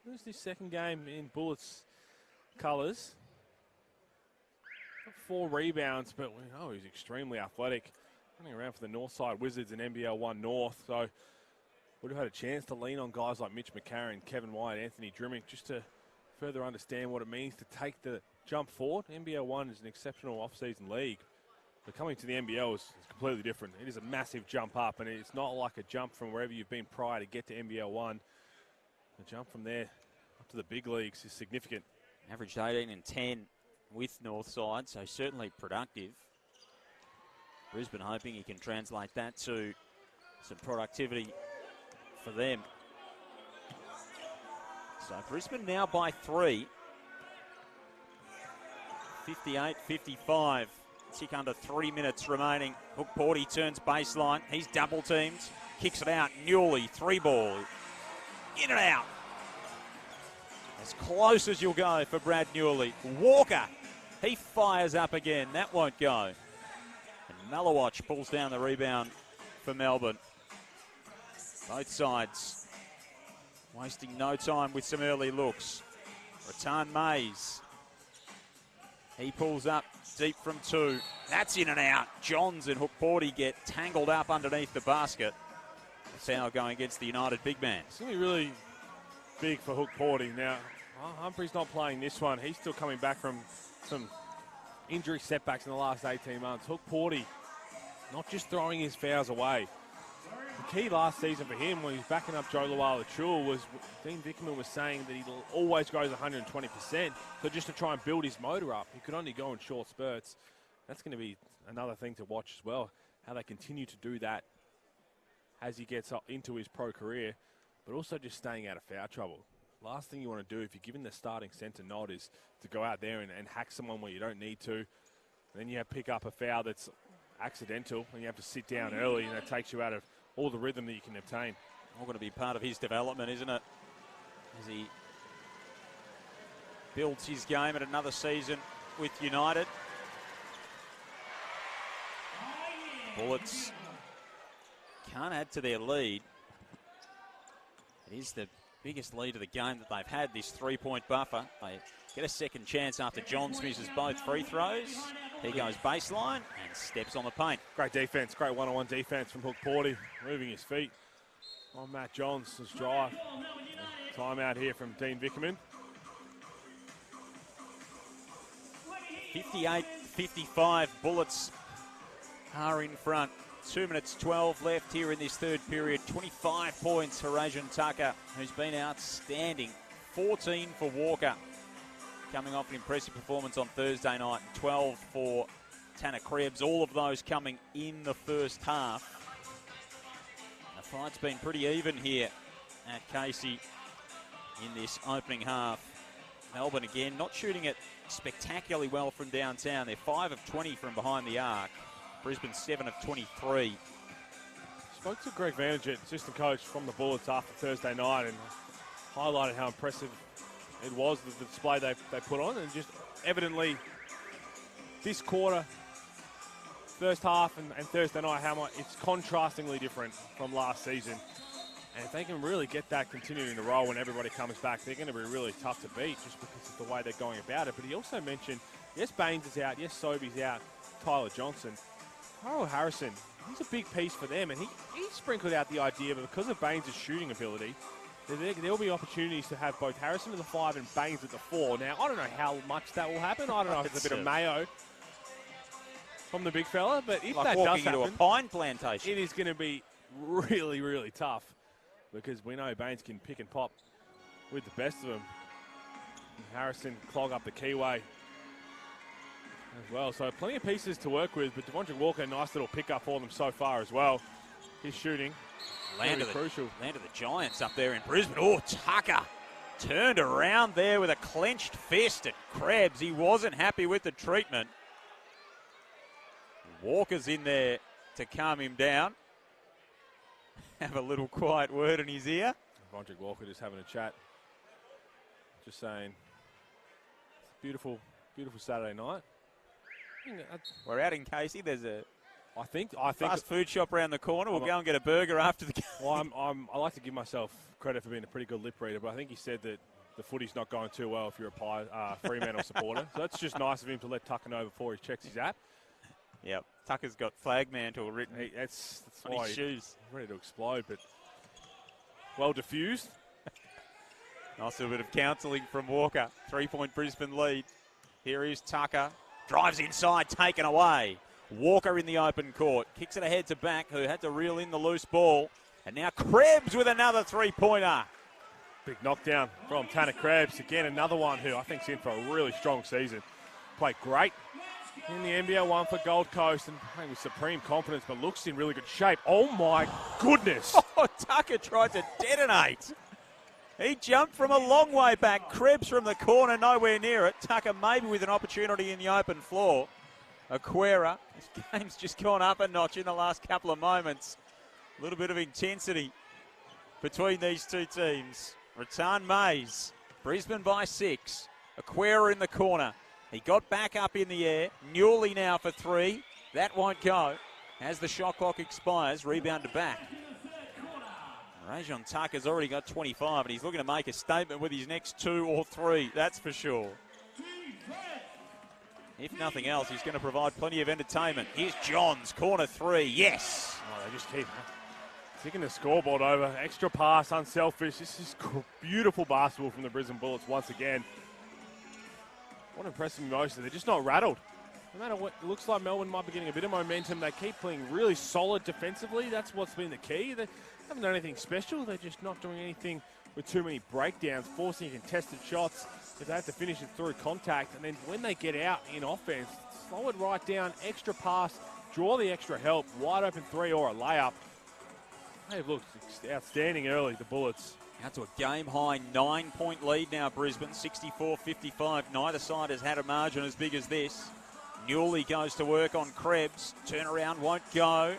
There's this second game in Bullets colours. 4 rebounds, but we know he's extremely athletic. Running around for the Northside Wizards in NBL1 North, so would have had a chance to lean on guys like Mitch McCarron, Kevin White, Anthony Drimmick, just to further understand what it means to take the jump forward. NBL1 is an exceptional off-season league, but coming to the NBL is completely different. It is a massive jump up, and it's not like a jump from wherever you've been prior to get to NBL1. The jump from there up to the big leagues is significant. Averaged 18 and 10 with Northside, so certainly productive. Brisbane hoping he can translate that to some productivity for them. So Brisbane now by 3. 58-55. Tick under 3 minutes remaining. Hook Porty turns baseline. He's double teamed. Kicks it out. Newley, 3 ball. In and out. As close as you'll go for Brad Newley. Walker, he fires up again. That won't go. And Malawatch pulls down the rebound for Melbourne. Both sides wasting no time with some early looks. Rattan Mays. He pulls up deep from 2. That's in and out. Johns and Hook Porty get tangled up underneath the basket. That's how going against the United big man. It's going to be really big for Hook Porty. Now, Humphrey's not playing this one. He's still coming back from some injury setbacks in the last 18 months. Hook Porty not just throwing his fouls away. The key last season for him when he's backing up Joe Luala-Chul was Dean Vickerman was saying that he always goes 120%. So just to try and build his motor up, he could only go in short spurts. That's going to be another thing to watch as well, how they continue to do that as he gets up into his pro career, but also just staying out of foul trouble. Last thing you want to do if you're given the starting centre nod is to go out there and hack someone where you don't need to. Then you pick up a foul that's accidental, and you have to sit down early, and that takes you out of all the rhythm that you can obtain. All going to be part of his development, isn't it? As he builds his game at another season with United. Bullets can't add to their lead. It is the biggest lead of the game that they've had, this 3-point buffer. They get a second chance after Johns misses both free throws. He goes baseline and steps on the paint. Great defense, great one-on-one defense from Hook Porty, moving his feet on Matt Johns' drive. Timeout here from Dean Vickerman. 58-55, Bullets are in front. 2 minutes 12 left here in this third period. 25 points for Rajon Tucker, who's been outstanding. 14 for Walker, coming off an impressive performance on Thursday night. 12 for Tanner Krebs, all of those coming in the first half. The fight's been pretty even here at Casey in this opening half. Melbourne again not shooting it spectacularly well from downtown. They're 5 of 20 from behind the arc. Brisbane 7 of 23. Spoke to Greg Vandergett, assistant coach from the Bullets after Thursday night, and highlighted how impressive it was, the display they put on, and just evidently this quarter, first half and Thursday night, how much it's contrastingly different from last season. And if they can really get that continuing to roll when everybody comes back, they're going to be really tough to beat just because of the way they're going about it. But he also mentioned, yes, Baines is out, yes, Sobey's out, Tyler Johnson. Harold Harrison, he's a big piece for them, and he sprinkled out the idea, but because of Baines' shooting ability, there will be opportunities to have both Harrison at the 5 and Baines at the 4. Now, I don't know how much that will happen. I don't know if it's a bit of mayo from the big fella, but if like that does walking happen, into a pine plantation, it is going to be really, really tough because we know Baines can pick and pop with the best of them. And Harrison clog up the keyway as well. So plenty of pieces to work with, but Devondre Walker, nice little pickup for them so far as well. His shooting, land of crucial. Land of the Giants up there in Brisbane. Oh, Tucker turned around there with a clenched fist at Krebs. He wasn't happy with the treatment. Walker's in there to calm him down. Have a little quiet word in his ear. Devondre Walker just having a chat. Just saying, it's a beautiful, beautiful Saturday night. We're out in Casey. There's a I think fast food shop around the corner. We'll go and get a burger after the game. Well, I like to give myself credit for being a pretty good lip reader, but I think he said that the footy's not going too well if you're a Fremantle supporter. So that's just nice of him to let Tucker know before he checks his app. Yep, Tucker's got flag mantle written that's on why his shoes. He's ready to explode, but well diffused. Nice little bit of counselling from Walker. 3-point Brisbane lead. Here is Tucker. Drives inside, taken away. Walker in the open court. Kicks it ahead to back, who had to reel in the loose ball. And now Krebs with another three-pointer. Big knockdown from Tanner Krebs. Again, another one who I think's in for a really strong season. Played great in the NBL 1 for Gold Coast and playing with supreme confidence, but looks in really good shape. Oh, my goodness. Oh, Tucker tried to detonate. He jumped from a long way back. Krebs from the corner, nowhere near it. Tucker maybe with an opportunity in the open floor. Aquera, this game's just gone up a notch in the last couple of moments. A little bit of intensity between these two teams. Rattan Mays, Brisbane by 6. Aquera in the corner. He got back up in the air. Newley now for 3. That won't go. As the shot clock expires, rebounded back. Rajon Tucker's already got 25, and he's looking to make a statement with his next 2 or 3, that's for sure. If nothing else, he's going to provide plenty of entertainment. Here's Johns, corner 3, yes. Oh, they just keep ticking the scoreboard over. Extra pass, unselfish. This is beautiful basketball from the Brisbane Bullets once again. What impresses me most is they're just not rattled. No matter what, it looks like Melbourne might be getting a bit of momentum. They keep playing really solid defensively. That's what's been the key. They haven't done anything special. They're just not doing anything with too many breakdowns, forcing contested shots if they have to finish it through contact. And then when they get out in offense, slow it right down, extra pass, draw the extra help, wide open 3 or a layup. They've looked outstanding early, the Bullets. Out to a game-high 9-point lead now, Brisbane, 64-55. Neither side has had a margin as big as this. Newley goes to work on Krebs. Turnaround won't go.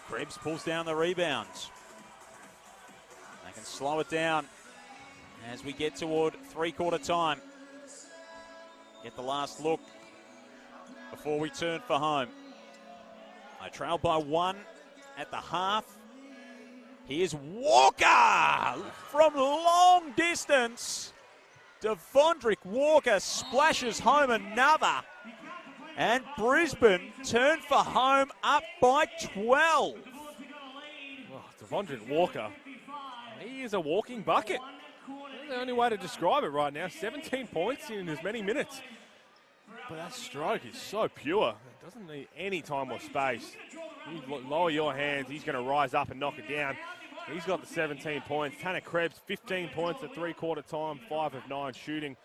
Krebs pulls down the rebounds. They can slow it down as we get toward three-quarter time. Get the last look before we turn for home. I trail by 1 at the half. Here's Walker from long distance. Devondrick Walker splashes home another. And Brisbane turn for home up by 12. Oh, Devondrick Walker, he is a walking bucket. That's the only way to describe it right now. 17 points in as many minutes. But that stroke is so pure. It doesn't need any time or space. You lower your hands, he's going to rise up and knock it down. He's got the 17 points. Tanner Krebs, 15 points at three-quarter time, 5 of 9 shooting.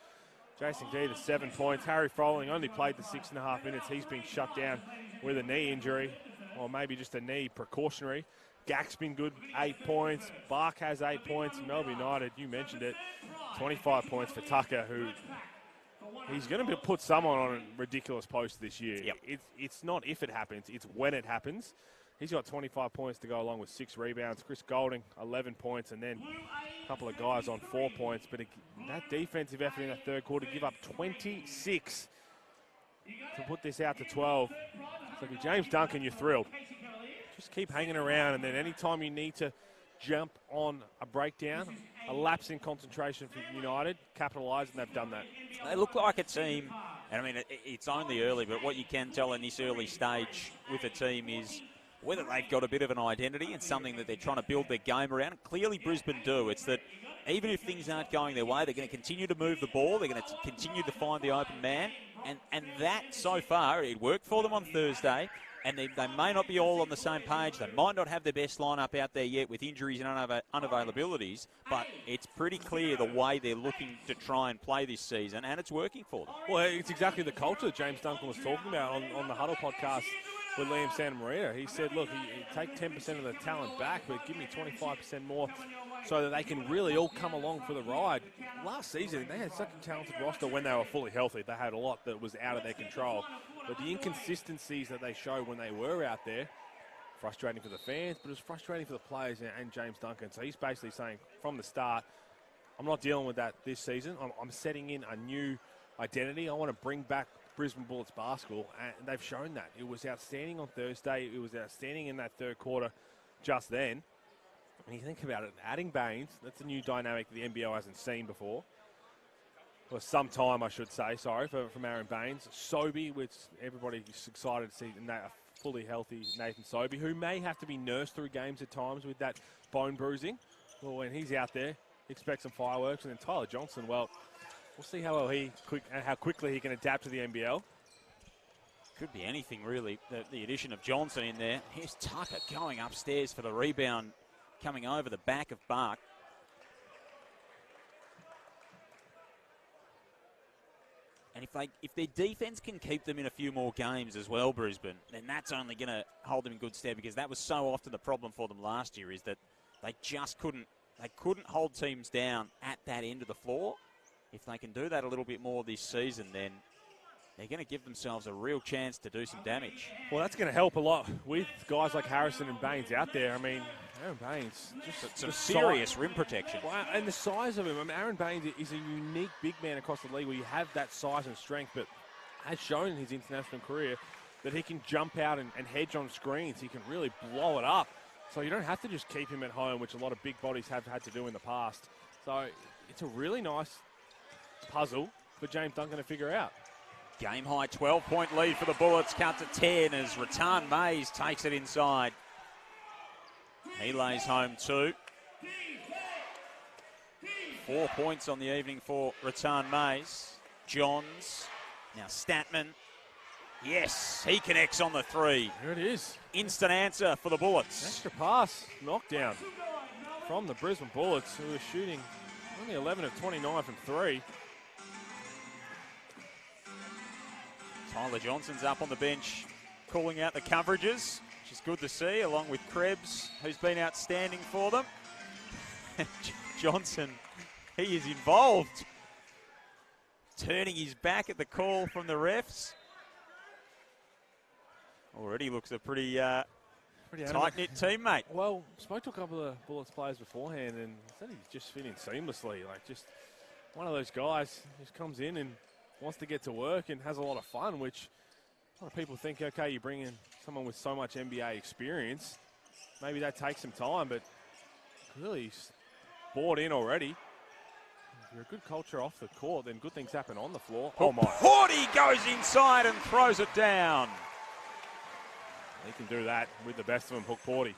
Jason Gee, the 7 points. Harry Froling only played the 6.5 minutes. He's been shut down with a knee injury, or maybe just a knee precautionary. Gak's been good, 8 points. Bark has 8 points. Melbourne United, you mentioned it, 25 points for Tucker, who he's going to put someone on a ridiculous post this year. Yep. It's not if it happens, it's when it happens. He's got 25 points to go along with 6 rebounds. Chris Golding, 11 points, and then a couple of guys on 4 points. But that defensive effort in that third quarter, give up 26 to put this out to 12. So with James Duncan, you're thrilled. Just keep hanging around, and then anytime you need to jump on a breakdown, a lapse in concentration for United, capitalise, and they've done that. They look like a team, and I mean, it's only early, but what you can tell in this early stage with a team is whether they've got a bit of an identity and something that they're trying to build their game around. Clearly Brisbane do. It's that even if things aren't going their way, they're going to continue to move the ball. They're going to continue to find the open man. And that, so far, it worked for them on Thursday. And they may not be all on the same page. They might not have their best lineup out there yet with injuries and unavailabilities. But it's pretty clear the way they're looking to try and play this season, and it's working for them. Well, it's exactly the culture that James Duncan was talking about on the Huddle podcast with Liam Santamaria. He said, look, he take 10% of the talent back, but give me 25% more so that they can really all come along for the ride. Last season, they had such a talented roster when they were fully healthy. They had a lot that was out of their control. But the inconsistencies that they showed when they were out there, frustrating for the fans, but it was frustrating for the players and James Duncan. So he's basically saying from the start, I'm not dealing with that this season. I'm setting in a new identity. I want to bring back Brisbane Bullets basketball, and they've shown that. It was outstanding on Thursday. It was outstanding in that third quarter just then. And you think about it, adding Baines, that's a new dynamic the NBL hasn't seen before. For some time, I should say, from Aaron Baines. Sobey, which everybody's excited to see a fully healthy Nathan Sobey, who may have to be nursed through games at times with that bone bruising. Well, when he's out there, expect some fireworks. And then Tyler Johnson, well, we'll see how quickly he can adapt to the NBL. Could be anything, really. The addition of Johnson in there. Here's Tucker going upstairs for the rebound, coming over the back of Bark. And if their defense can keep them in a few more games as well, Brisbane, then that's only going to hold them in good stead, because that was so often the problem for them last year, is that they just couldn't hold teams down at that end of the floor. If they can do that a little bit more this season, then they're going to give themselves a real chance to do some damage. Well, that's going to help a lot with guys like Harrison and Baines out there. I mean, Aaron Baines, just some serious rim protection. Well, and the size of him. I mean, Aaron Baines is a unique big man across the league where you have that size and strength, but has shown in his international career that he can jump out and hedge on screens. He can really blow it up. So you don't have to just keep him at home, which a lot of big bodies have had to do in the past. So it's a really nice puzzle for James Duncan to figure out. Game high 12-point lead for the Bullets. Count to 10 as Rattan Mays takes it inside. He lays home 2. 4 points on the evening for Rattan Mays. Johns, now Statman. Yes, he connects on the 3. There it is. Instant answer for the Bullets. Extra pass, knockdown from the Brisbane Bullets, who are shooting only 11 of 29 from 3. Tyler Johnson's up on the bench calling out the coverages, which is good to see, along with Krebs, who's been outstanding for them. Johnson, he is involved, turning his back at the call from the refs. Already looks a pretty Pretty tight-knit team, mate. Well, spoke to a couple of Bullets players beforehand, and said he's just fit in seamlessly. Like, just one of those guys who just comes in and wants to get to work and has a lot of fun, which a lot of people think, okay, you bring in someone with so much NBA experience, maybe that takes some time, but clearly he's bought in already. If you're a good culture off the court, then good things happen on the floor. Oh, my. Porty goes inside and throws it down. He can do that with the best of them, Hook Porty.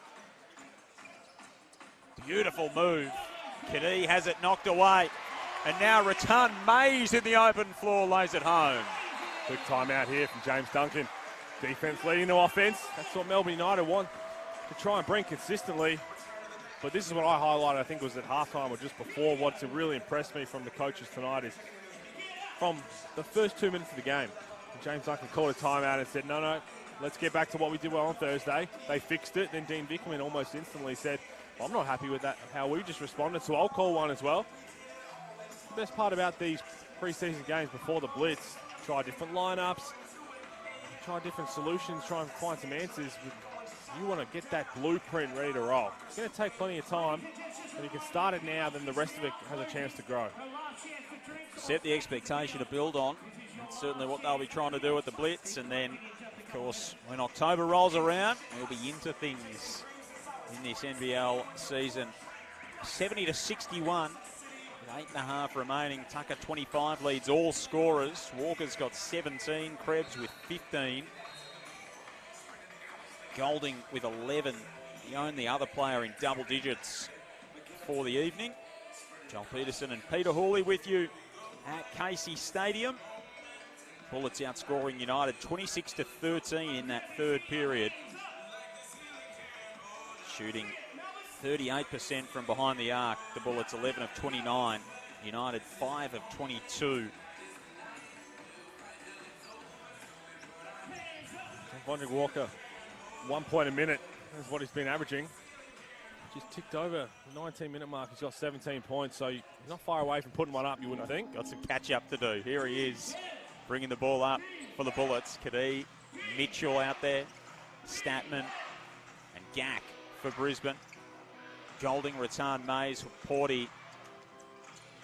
Beautiful move. Kadee has it knocked away. And now Ratan Mays in the open floor lays it home. Quick timeout here from James Duncan. Defense leading to offense. That's what Melbourne United want to try and bring consistently. But this is what I highlighted, I think it was at halftime or just before. What's really impressed me from the coaches tonight is from the first 2 minutes of the game, James Duncan called a timeout and said, no, let's get back to what we did well on Thursday. They fixed it. Then Dean Vickerman almost instantly said, well, I'm not happy with that, how we just responded, so I'll call one as well. The best part about these preseason games before the Blitz, try different lineups, try different solutions, try and find some answers. You want to get that blueprint ready to roll. It's going to take plenty of time, and you can start it now, then the rest of it has a chance to grow. Set the expectation to build on. That's certainly what they'll be trying to do at the Blitz. And then, of course, when October rolls around, we'll be into things in this NBL season. 70-61. 8.5 remaining. Tucker 25 leads all scorers. Walker's got 17. Krebs with 15. Golding with 11. The only other player in double digits for the evening. Joel Peterson and Peter Hooley with you at Casey Stadium. Bullets outscoring United 26-13 in that third period. Shooting 38% from behind the arc. The Bullets 11 of 29. United 5 of 22. Vondrick Walker, 1 point a minute is what he's been averaging. Just ticked over the 19-minute mark. He's got 17 points, so he's not far away from putting one up, you wouldn't think. Got some catch-up to do. Here he is, bringing the ball up for the Bullets. Kadee, Mitchell out there, Statman, and Gack for Brisbane. Golding, Ratan Mays, Porty,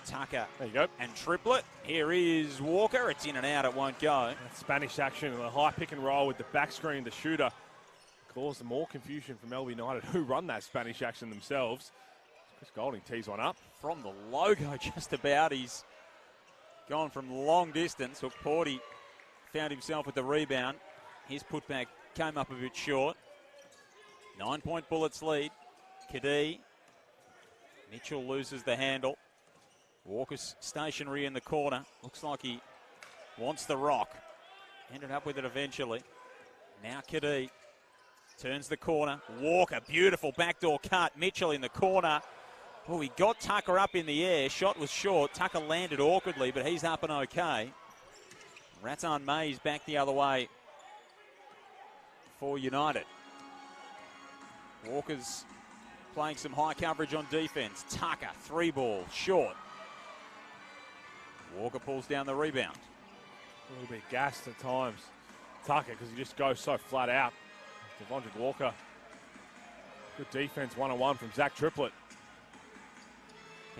Tucker, there you go, and Triplett. Here is Walker. It's in and out. It won't go. That Spanish action, a high pick and roll with the back screen, the shooter, caused more confusion for Melbourne United, who run that Spanish action themselves. Chris Golding tees one up. From the logo just about. He's gone from long distance. Hook Porty found himself with the rebound. His putback came up a bit short. 9-point Bullets lead. Kadee. Mitchell loses the handle. Walker's stationary in the corner. Looks like he wants the rock. Ended up with it eventually. Now Kadee turns the corner. Walker, beautiful backdoor cut. Mitchell in the corner. Oh, he got Tucker up in the air. Shot was short. Tucker landed awkwardly, but he's up and okay. Ratan Mays back the other way for United. Walker's playing some high coverage on defense. Tucker, 3-ball, short. Walker pulls down the rebound. A little bit gassed at times. Tucker, because he just goes so flat out. Vondrick Walker. Good defense, one-on-one from Zach Triplett.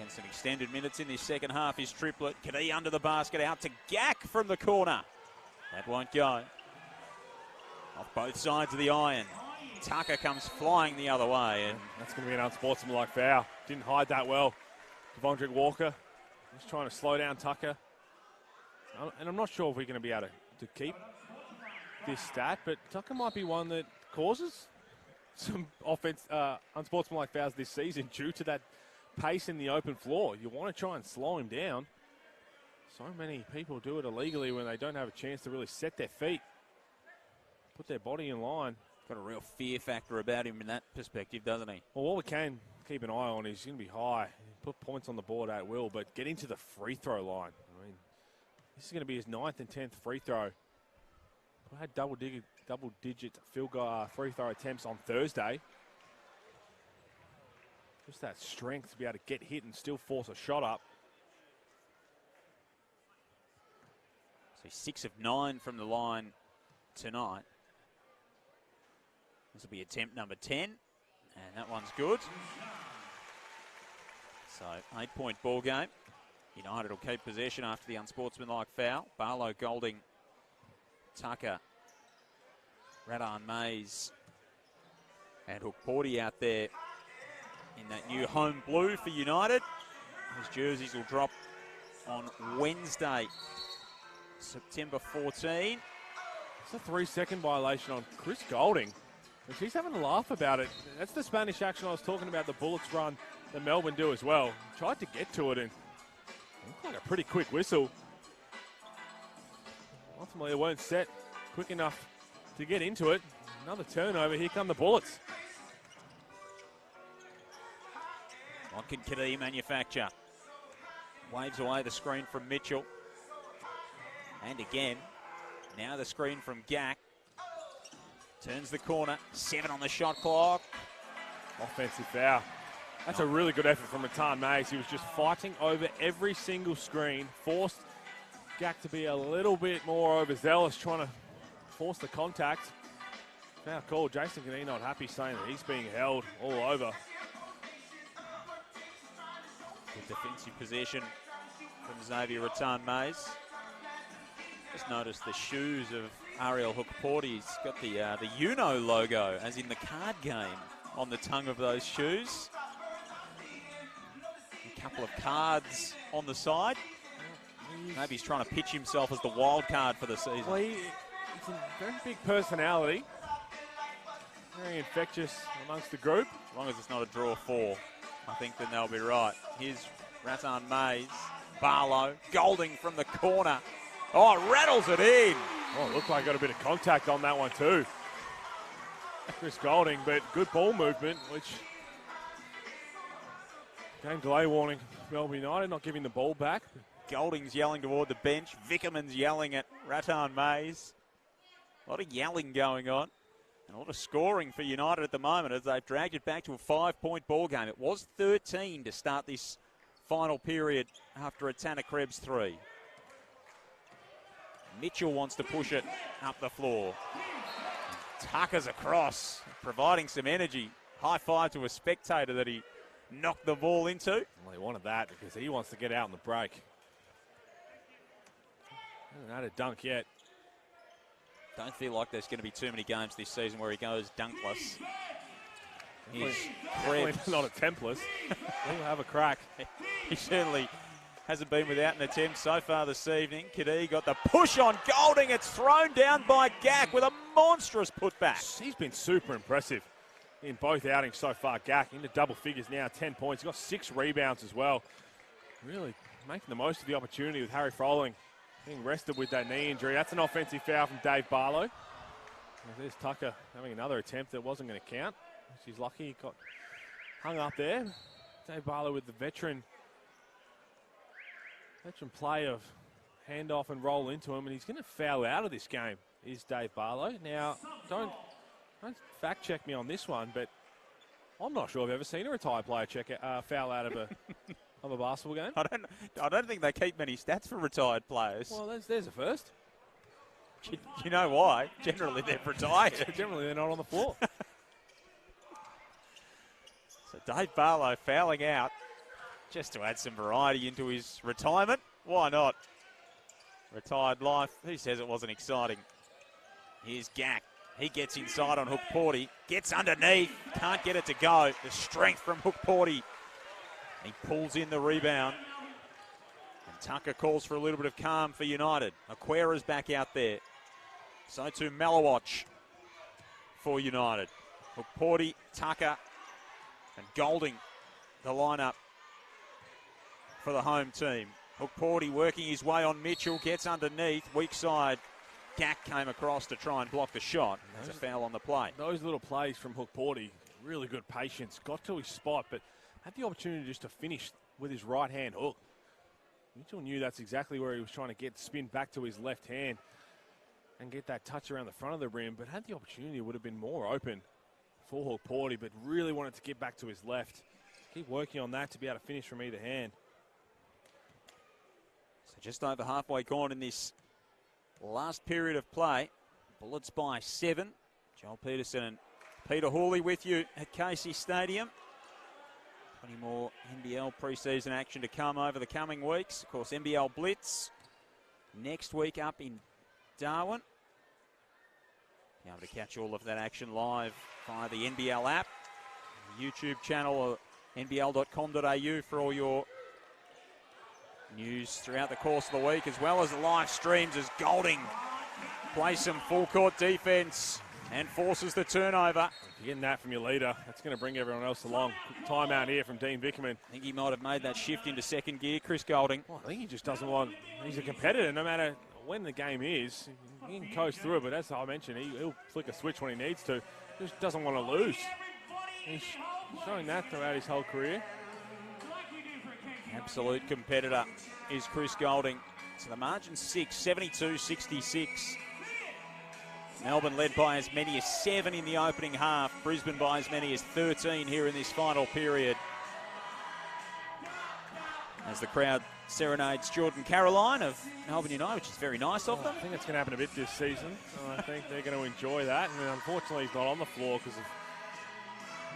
And some extended minutes in this second half is Triplett. Kadee under the basket, out to Gack from the corner. That won't go. Off both sides of the iron. Tucker comes flying the other way. And that's going to be an unsportsmanlike foul. Didn't hide that well. Vondrick Walker just trying to slow down Tucker. And I'm not sure if we're going to be able to keep this stat, but Tucker might be one that causes some unsportsmanlike fouls this season due to that pace in the open floor. You want to try and slow him down. So many people do it illegally when they don't have a chance to really set their feet, put their body in line. Got a real fear factor about him in that perspective, doesn't he? Well, what we can keep an eye on is he's going to be high, put points on the board at will, but get into the free throw line. I mean, this is going to be his 9th and 10th free throw. I had double-digit field goal free throw attempts on Thursday. Just that strength to be able to get hit and still force a shot up. So 6 of 9 from the line tonight. This will be attempt number 10, and that one's good. So 8-point ball game. United will keep possession after the unsportsmanlike foul. Barlow, Golding, Tucker, Radon Mays, and Hook Porty out there in that new home blue for United. Those jerseys will drop on Wednesday, September 14. It's a 3-second violation on Chris Golding. And she's having a laugh about it. That's the Spanish action I was talking about, the Bullets run that Melbourne do as well. Tried to get to it and looked like a pretty quick whistle. Ultimately, it weren't set quick enough to get into it. Another turnover. Here come the Bullets. What can Kadee manufacture? Waves away the screen from Mitchell. And again, now the screen from Gack. Turns the corner, 7 on the shot clock. Offensive foul. That's a really good effort from Rattan Mays. He was just fighting over every single screen, forced Gack to be a little bit more overzealous, trying to force the contact. Foul call. Jason Kadee not happy, saying that he's being held all over. Good defensive possession from Xavier Rattan Mays. Just noticed the shoes of Ariel Hook-Porty. He's got the Uno logo, as in the card game, on the tongue of those shoes. A couple of cards on the side. Maybe he's trying to pitch himself as the wild card for the season. Well, he's a very big personality. Very infectious amongst the group. As long as it's not a draw 4, I think then they'll be right. Here's Rattan Mays, Barlow, Golding from the corner. Oh, rattles it in. Oh, it looked like got a bit of contact on that one too. Chris Golding, but good ball movement, which game delay warning. Melbourne United not giving the ball back. Golding's yelling toward the bench. Vickerman's yelling at Rattan Mays. A lot of yelling going on. And a lot of scoring for United at the moment as they've dragged it back to a 5-point ball game. It was 13 to start this final period after a Tanner Krebs 3. Mitchell wants to push it up the floor. Tucker's across, providing some energy. High five to a spectator that he knocked the ball into. Well, he wanted that because he wants to get out in the break. Hasn't had a dunk yet. Don't feel like there's going to be too many games this season where he goes dunkless. He's Krebs. Not attemptless. He'll have a crack. He certainly hasn't been without an attempt so far this evening. Kadee got the push on Golding. It's thrown down by Gack with a monstrous putback. He's been super impressive in both outings so far. Gack into double figures now, 10 points. He's got 6 rebounds as well. Really making the most of the opportunity with Harry Froling being rested with that knee injury. That's an offensive foul from Dave Barlow. There's Tucker having another attempt that wasn't going to count. She's lucky he got hung up there. Dave Barlow with the veteran play of hand off and roll into him, and he's going to foul out of this game, is Dave Barlow. Now, don't fact check me on this one, but I'm not sure I've ever seen a retired player foul out of a basketball game. I don't think they keep many stats for retired players. Well, there's a first. You know why? Generally, they're retired. Generally, they're not on the floor. So Dave Barlow fouling out just to add some variety into his retirement. Why not? Retired life. Who says it wasn't exciting? Here's Gack. He gets inside on Hook-Porty. Gets underneath. Can't get it to go. The strength from Hook-Porty. He pulls in the rebound. And Tucker calls for a little bit of calm for United. Aquera's back out there. So too Malawatch for United. Hook-Porty, Tucker, and Golding, the lineup for the home team. Hook-Porty working his way on Mitchell, gets underneath, weak side. Gack came across to try and block the shot. There's a foul on the play. Those little plays from Hook-Porty, really good patience. Got to his spot, but had the opportunity just to finish with his right-hand hook. Mitchell knew that's exactly where he was trying to get spin back to his left hand and get that touch around the front of the rim, but had the opportunity, it would have been more open for Hook-Porty, but really wanted to get back to his left. Keep working on that to be able to finish from either hand. So just over halfway gone in this last period of play. Bullets by 7. Joel Peterson and Peter Hawley with you at Casey Stadium. Plenty more NBL pre-season action to come over the coming weeks. Of course, NBL Blitz next week up in Darwin. Be able to catch all of that action live via the NBL app, YouTube channel, or nbl.com.au for all your news throughout the course of the week, as well as the live streams as Golding plays some full court defense and forces the turnover. If you're getting that from your leader, that's going to bring everyone else along. Quick timeout here from Dean Vickerman. I think he might have made that shift into second gear, Chris Golding. Well, I think he just doesn't want, he's a competitor no matter when the game is. He can coast through it, but as I mentioned, he'll flick a switch when he needs to. He just doesn't want to lose. He's showing that throughout his whole career. Absolute competitor is Chris Golding. So the margin's 6, 72-66. Melbourne led by as many as 7 in the opening half. Brisbane by as many as 13 here in this final period. As the crowd serenades Jordan Caroline of Melbourne United, which is very nice of them. I think it's going to happen a bit this season. I think they're going to enjoy that. And unfortunately, he's not on the floor because of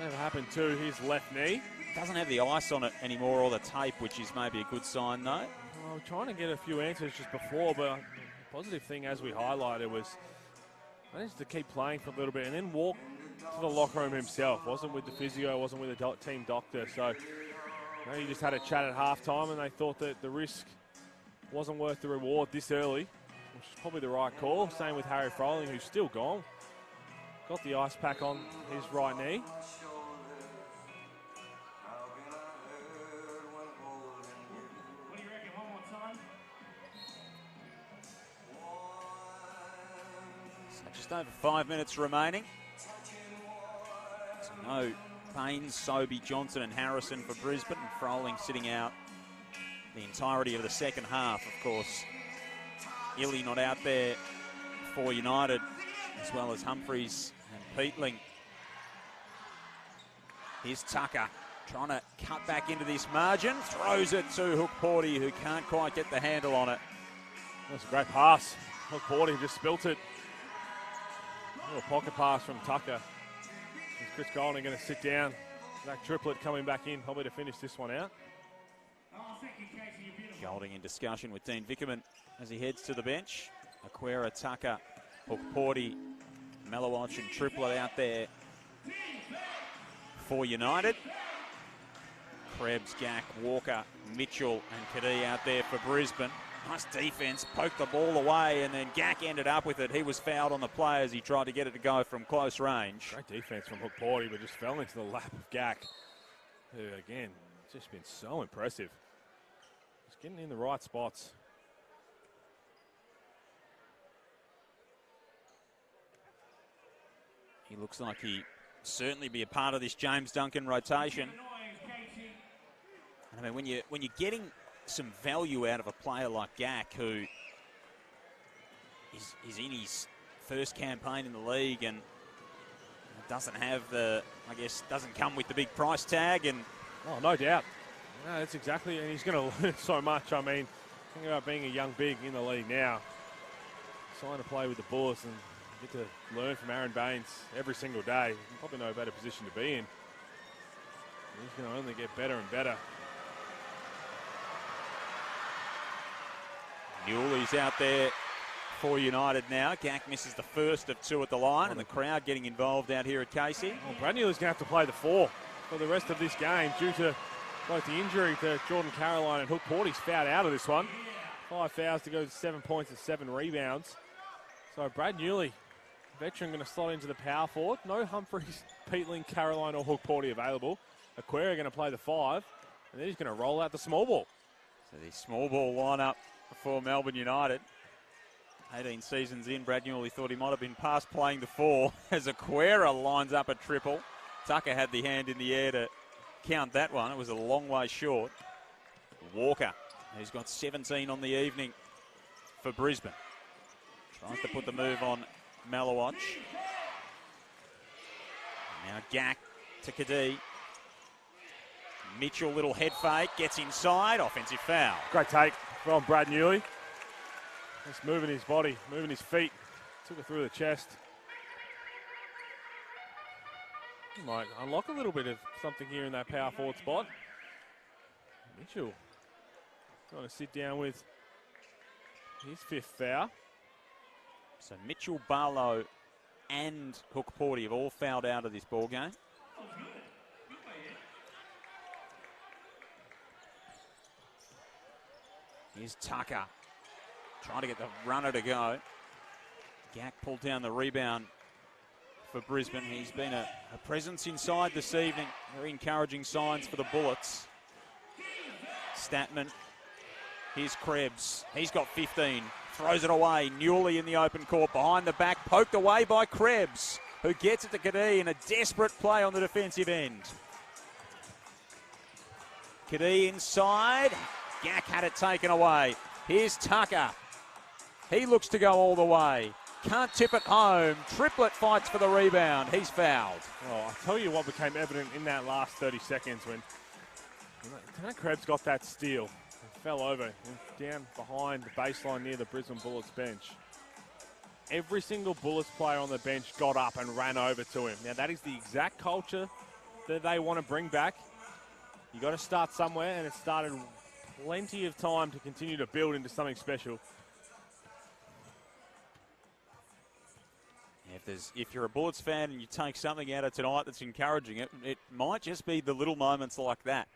never happened to his left knee. Doesn't have the ice on it anymore or the tape, which is maybe a good sign, though. Well, I'm trying to get a few answers just before, but the positive thing, as we highlighted, was managed to keep playing for a little bit and then walk to the locker room himself. Wasn't with the physio, wasn't with the team doctor. So he just had a chat at halftime, and they thought that the risk wasn't worth the reward this early, which is probably the right call. Same with Harry Froling, who's still gone. Got the ice pack on his right knee. What do you reckon? One more time? So just over 5 minutes remaining. So no Payne, Sobey, Johnson and Harrison for Brisbane, and Froling sitting out the entirety of the second half. Of course, Illy not out there for United, as well as Humphreys and Peatling. Here's Tucker trying to cut back into this margin, throws it to Hook Porty, who can't quite get the handle on it. That's a great pass. Hook Porty just spilt it. A little pocket pass from Tucker. Is Chris Golding going to sit down? That triplet coming back in, probably to finish this one out. Golding in discussion with Dean Vickerman as he heads to the bench. Aquera, Tucker, Hook Porty, Melowach and triplet out there for United. Krebs, Gack, Walker, Mitchell and Kadee out there for Brisbane. Nice defense, poked the ball away, and then Gack ended up with it. He was fouled on the play as he tried to get it to go from close range. Great defense from Hook Porty, but just fell into the lap of Gack, who, again, just been so impressive. Just getting in the right spots. He looks like he certainly be a part of this James Duncan rotation. And I mean, when you're getting some value out of a player like Gack, who is in his first campaign in the league and doesn't have the, I guess, doesn't come with the big price tag. And oh, no doubt. No, that's exactly, and he's going to learn so much. I mean, think about being a young big in the league now. Sign to play with the Bullets and get to learn from Aaron Baines every single day. Probably no better position to be in. He's going to only get better and better. Newley's out there for United now. Gack misses the first of 2 at the line, and the crowd getting involved out here at Casey. Well, Brad Newley's going to have to play the 4 for the rest of this game due to both the injury to Jordan Caroline and Hook Porty's fouled out of this one. 5 fouls to go to 7 points and 7 rebounds. So Brad Newley, veteran, going to slot into the power forward. No Humphreys, Peatling, Caroline or Hook Porty available. Aquera going to play the 5, and then he's going to roll out the small ball. So the small ball lineup for Melbourne United. 18 seasons in, Brad Newley thought he might have been past playing the 4 as Aquera lines up a triple. Tucker had the hand in the air to count that one. It was a long way short. Walker, who's got 17 on the evening for Brisbane. Tries to put the move on Melowach. Now Gack to Kadee. Mitchell, little head fake, gets inside, offensive foul. Great take from Brad Newley. Just moving his body, moving his feet. Took it through the chest. Might unlock a little bit of something here in that power forward spot. Mitchell trying to sit down with his 5th foul. So Mitchell, Barlow and Hook Porty have all fouled out of this ball game. Here's Tucker trying to get the runner to go. Gack pulled down the rebound for Brisbane. He's been a presence inside this evening. Very encouraging signs for the Bullets. Statman. Here's Krebs. He's got 15. Throws it away. Newley in the open court. Behind the back. Poked away by Krebs, who gets it to Kadee in a desperate play on the defensive end. Kadee inside. Gack had it taken away. Here's Tucker. He looks to go all the way. Can't tip it home. Triplett fights for the rebound. He's fouled. Oh, I'll tell you what became evident in that last 30 seconds when Krebs got that steal and fell over down behind the baseline near the Brisbane Bullets bench. Every single Bullets player on the bench got up and ran over to him. Now, that is the exact culture that they want to bring back. You got to start somewhere, and it started plenty of time to continue to build into something special. If you're a Bullets fan and you take something out of tonight that's encouraging it might just be the little moments like that,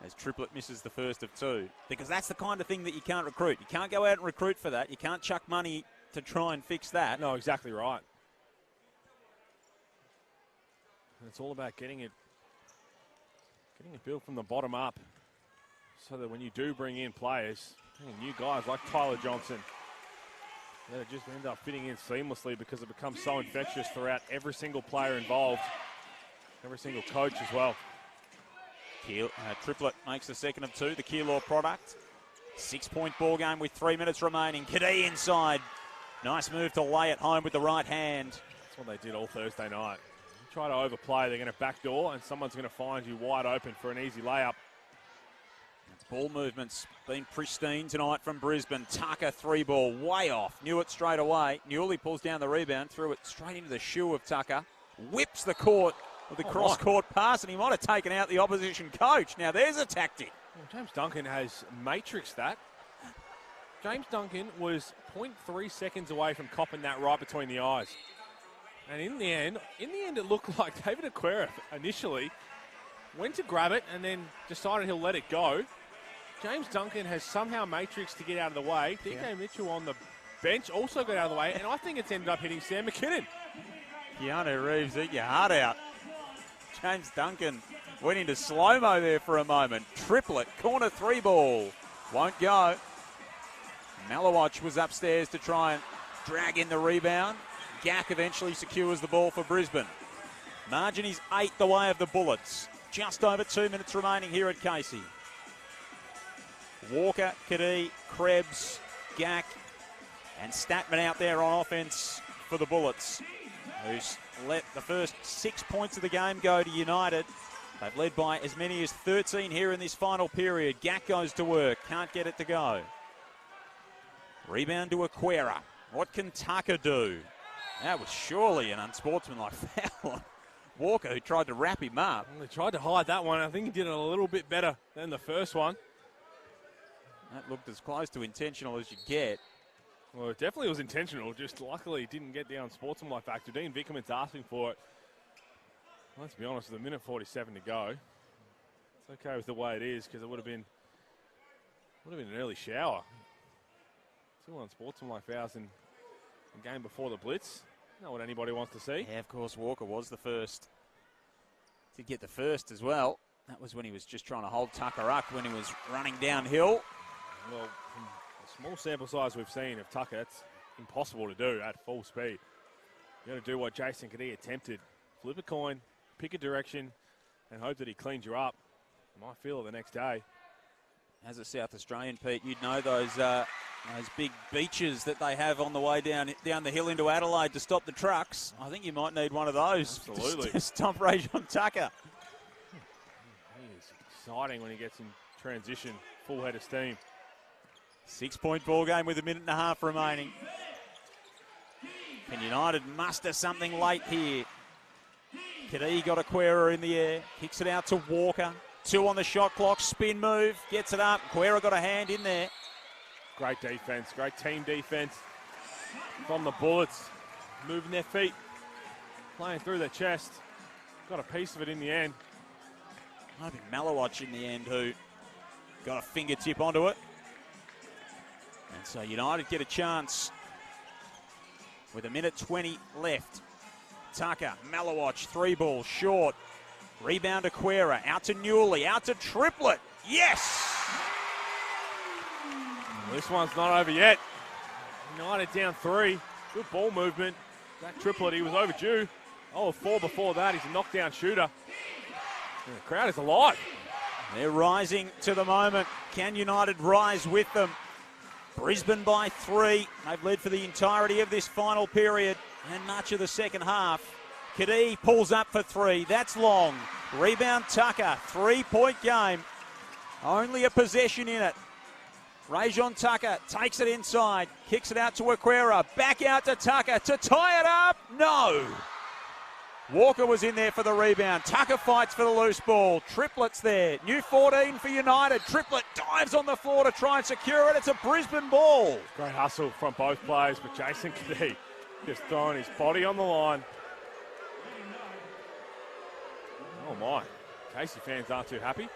as Triplett misses the first of 2. Because that's the kind of thing that you can't recruit. You can't go out and recruit for that. You can't chuck money to try and fix that. No, exactly right. And it's all about getting it built from the bottom up, so that when you do bring in players, new guys like Tyler Johnson, that just end up fitting in seamlessly because it becomes so infectious throughout every single player involved, every single coach as well. Triplett makes the second of 2, the Keilor product. 6-point ball game with 3 minutes remaining. Kadee inside. Nice move to lay it home with the right hand. That's what they did all Thursday night. You try to overplay, they're going to backdoor, and someone's going to find you wide open for an easy layup. Ball movement's been pristine tonight from Brisbane. Tucker 3-ball, way off. Knew it straight away. Newley pulls down the rebound, threw it straight into the shoe of Tucker. Whips the court with the cross-court pass, and he might have taken out the opposition coach. Now there's a tactic. Well, James Duncan has matrixed that. James Duncan was 0.3 seconds away from copping that right between the eyes. And in the end it looked like David Aquera initially went to grab it and then decided he'll let it go. James Duncan has somehow matrixed to get out of the way. DJ Mitchell on the bench also got out of the way, and I think it's ended up hitting Sam McKinnon. Keanu Reeves, eat your heart out. James Duncan went into slow-mo there for a moment. Triplett, corner 3-ball. Won't go. Malawach was upstairs to try and drag in the rebound. Gack eventually secures the ball for Brisbane. Margin is 8 the way of the Bullets. Just over 2 minutes remaining here at Casey. Walker, Kadee, Krebs, Gack, and Statman out there on offense for the Bullets, who's let the first 6 points of the game go to United. They've led by as many as 13 here in this final period. Gack goes to work, can't get it to go. Rebound to Aquera. What can Tucker do? That was surely an unsportsmanlike foul. Walker, who tried to wrap him up. Well, he tried to hide that one. I think he did it a little bit better than the first one. That looked as close to intentional as you get. Well, it definitely was intentional. Just luckily didn't get the unsportsmanlike factor. Dean Vickerman's asking for it. Let's be honest, with a minute 47 to go, it's okay with the way it is because it would have been an early shower. 2 unsportsmanlike fouls in the game before the blitz. Not what anybody wants to see. Yeah, of course, Walker was the first. Did get the first as well. That was when he was just trying to hold Tucker up when he was running downhill. Well, from the small sample size we've seen of Tucker, that's impossible to do at full speed. You got to do what Jason Kadee attempted. Flip a coin, pick a direction, and hope that he cleans you up. You might feel it the next day. As a South Australian, Pete, you'd know those big beaches that they have on the way down the hill into Adelaide to stop the trucks. I think you might need one of those. Absolutely. To stop Rajon Tucker. He is exciting when he gets in transition, full head of steam. 6-point ball game with a minute and a half remaining. Can United muster something late here? Kadee got Aquera in the air, kicks it out to Walker. 2 on the shot clock, spin move, gets it up. Aquera got a hand in there. Great defense, great team defense from the Bullets. Moving their feet, playing through their chest. Got a piece of it in the end. I think Malawatch in the end who got a fingertip onto it. And so United get a chance with 1:20 left. Tucker, Malawatch, 3 ball, short. Rebound Aquera, out to Newley, out to Triplett. Yes! Well, this one's not over yet. United down 3. Good ball movement. That Triplett, he was overdue. 4 before that. He's a knockdown shooter. And the crowd is alive. They're rising to the moment. Can United rise with them? Brisbane by 3. They've led for the entirety of this final period and much of the second half. Kadee pulls up for 3. That's long. Rebound Tucker. 3-point game. Only a possession in it. Rajon Tucker takes it inside. Kicks it out to Aquera. Back out to Tucker to tie it up. No. Walker was in there for the rebound. Tucker fights for the loose ball. Triplett's there. New 14 for United. Triplett dives on the floor to try and secure it. It's a Brisbane ball. Great hustle from both players, but Jason Kadee just throwing his body on the line. Oh my. Casey fans aren't too happy.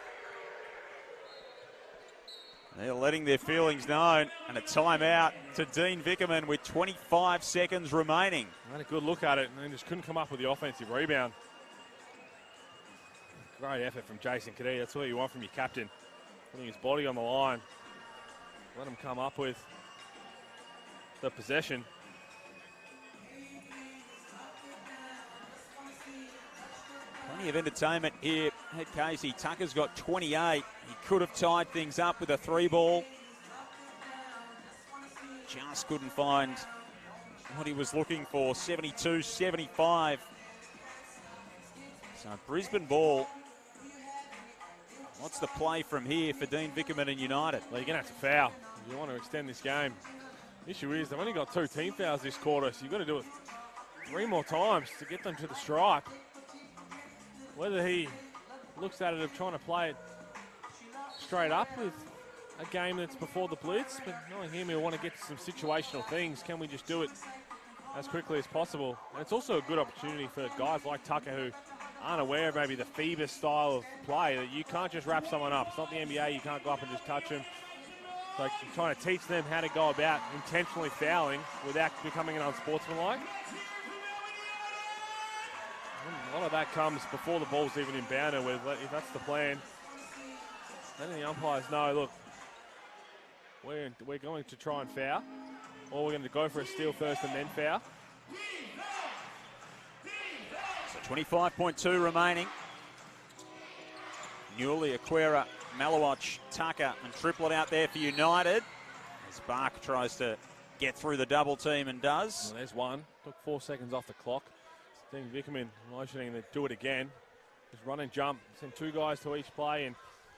They're letting their feelings known, and a timeout to Dean Vickerman with 25 seconds remaining. Had a good look at it and then just couldn't come up with the offensive rebound. Great effort from Jason Kadee. That's what you want from your captain. Putting his body on the line. Let him come up with the possession. Plenty of entertainment here at Casey. Tucker's got 28. He could have tied things up with a 3 ball. Just couldn't find what he was looking for. 72-75. So Brisbane ball. What's the play from here for Dean Vickerman and United? Well, you're going to have to foul if you want to extend this game. The issue is they've only got 2 team fouls this quarter, so you've got to do it 3 more times to get them to the stripe. Whether he looks at it of trying to play it straight up with a game that's before the Blitz, but knowing him, he'll want to get to some situational things. Can we just do it as quickly as possible? And it's also a good opportunity for guys like Tucker who aren't aware of maybe the FIBA style of play, that you can't just wrap someone up. It's not the NBA, you can't go up and just touch them. So trying to teach them how to go about intentionally fouling without becoming an unsportsmanlike. A lot of that comes before the ball's even in bouncer, with if that's the plan, letting the umpires know, look, we're going to try and foul, or we're going to go for a steal first and then foul. So 25.2 remaining. Newley, Aquera, Malawatch, Tucker and Triplett out there for United. As Bark tries to get through the double team and does. Well, there's one. Took 4 seconds off the clock. Dean Vickerman motioning to do it again. Just run and jump. Send 2 guys to each play, and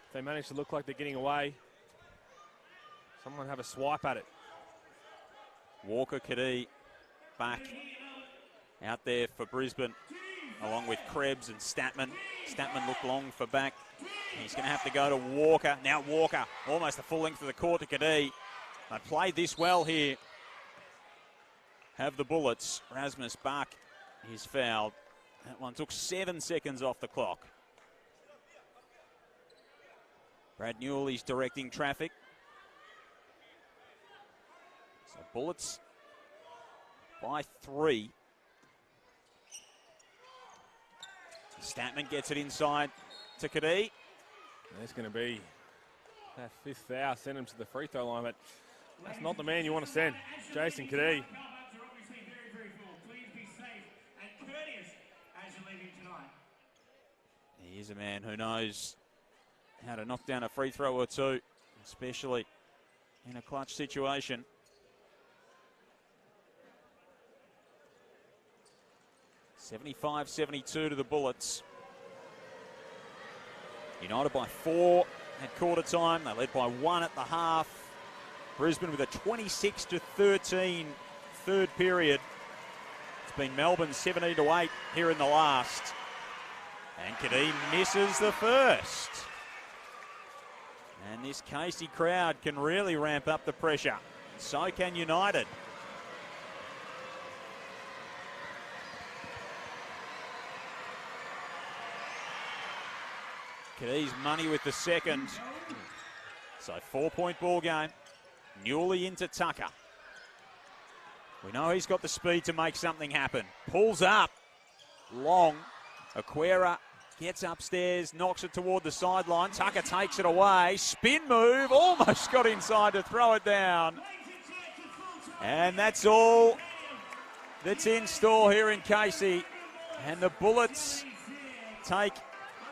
if they manage to look like they're getting away, someone have a swipe at it. Walker, Kadee back out there for Brisbane, along with Krebs and Statman. Statman looked long for back. He's going to have to go to Walker. Now Walker, almost the full length of the court to Kadee. They played this well here. Have the Bullets. Rasmus Bark is fouled. That one took 7 seconds off the clock. Brad Newley's directing traffic. So Bullets by 3. Statman gets it inside to Kadee. There's going to be that 5th foul. Send him to the free throw line, but that's not the man you want to send. Jason Kadee. He is a man who knows how to knock down a free throw or 2, especially in a clutch situation. (75-72) to the Bullets. United by 4 at quarter time. They led by 1 at the half. Brisbane with a 26-13 third period. It's been Melbourne 17-8 here in the last. And Kadeem misses the first. And this Casey crowd can really ramp up the pressure. So can United. Kadeem's money with the second. So 4-point ball game. Newley into Tucker. We know he's got the speed to make something happen. Pulls up. Long. Aquera gets upstairs, knocks it toward the sideline. Tucker takes it away. Spin move. Almost got inside to throw it down. And that's all that's in store here in Casey. And the Bullets take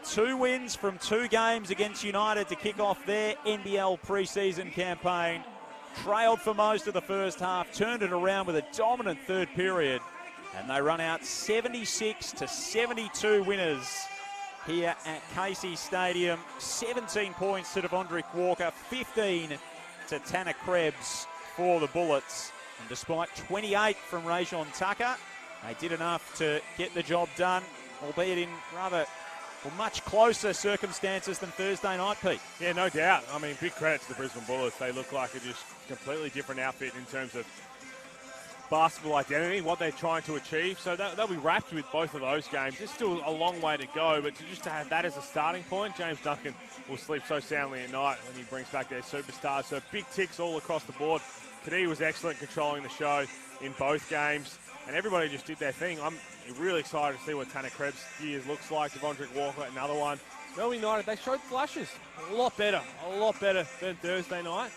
2 wins from 2 games against United to kick off their NBL pre-season campaign. Trailed for most of the first half, turned it around with a dominant third period, and they run out 76-72 winners here at Casey Stadium. 17 points to Devondrick Walker, 15 to Tanner Krebs for the Bullets. And despite 28 from Rajon Tucker, they did enough to get the job done, albeit in rather much closer circumstances than Thursday night, Pete. Yeah, no doubt. I mean, big credit to the Brisbane Bullets. They look like a just completely different outfit in terms of basketball identity, what they're trying to achieve. So they'll be wrapped with both of those games. There's still a long way to go, but to have that as a starting point, James Duncan will sleep so soundly at night when he brings back their superstars. So big ticks all across the board. Kadee was excellent controlling the show in both games, and everybody just did their thing. I'm really excited to see what Tanner Krebs' years looks like. Devondrick Walker, another one. Melbourne United, they showed flashes. A lot better than Thursday night.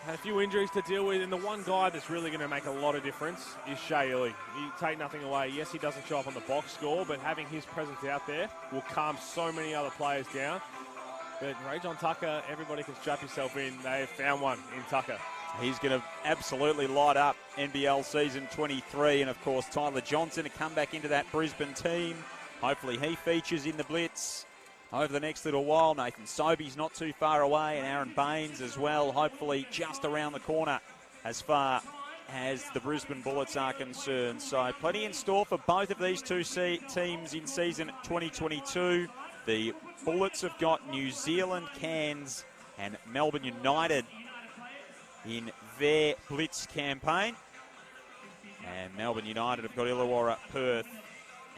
Had a few injuries to deal with, and the one guy that's really going to make a lot of difference is Shea Ili. You take nothing away. Yes, he doesn't show up on the box score, but having his presence out there will calm so many other players down. But Rajon Tucker, everybody can strap yourself in. They have found one in Tucker. He's going to absolutely light up NBL season 23. And, of course, Tyler Johnson to come back into that Brisbane team. Hopefully he features in the Blitz over the next little while. Nathan Sobey's not too far away, and Aaron Baines as well, hopefully just around the corner as far as the Brisbane Bullets are concerned. So plenty in store for both of these two teams in season 2022. The Bullets have got New Zealand, Cairns and Melbourne United in their Blitz campaign. And Melbourne United have got Illawarra, Perth,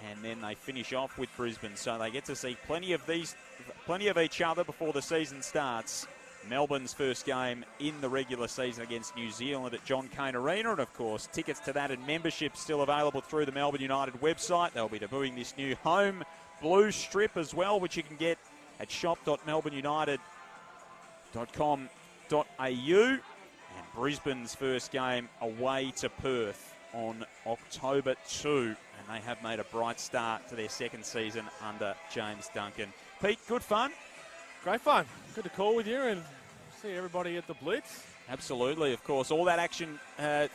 and then they finish off with Brisbane. So they get to see plenty of each other before the season starts. Melbourne's first game in the regular season against New Zealand at John Cain Arena. And, of course, tickets to that and membership still available through the Melbourne United website. They'll be debuting this new home blue strip as well, which you can get at shop.melbourneunited.com.au. And Brisbane's first game away to Perth on October 2. And they have made a bright start to their second season under James Duncan. Pete, good fun? Great fun. Good to call with you and see everybody at the Blitz. Absolutely, of course. All that action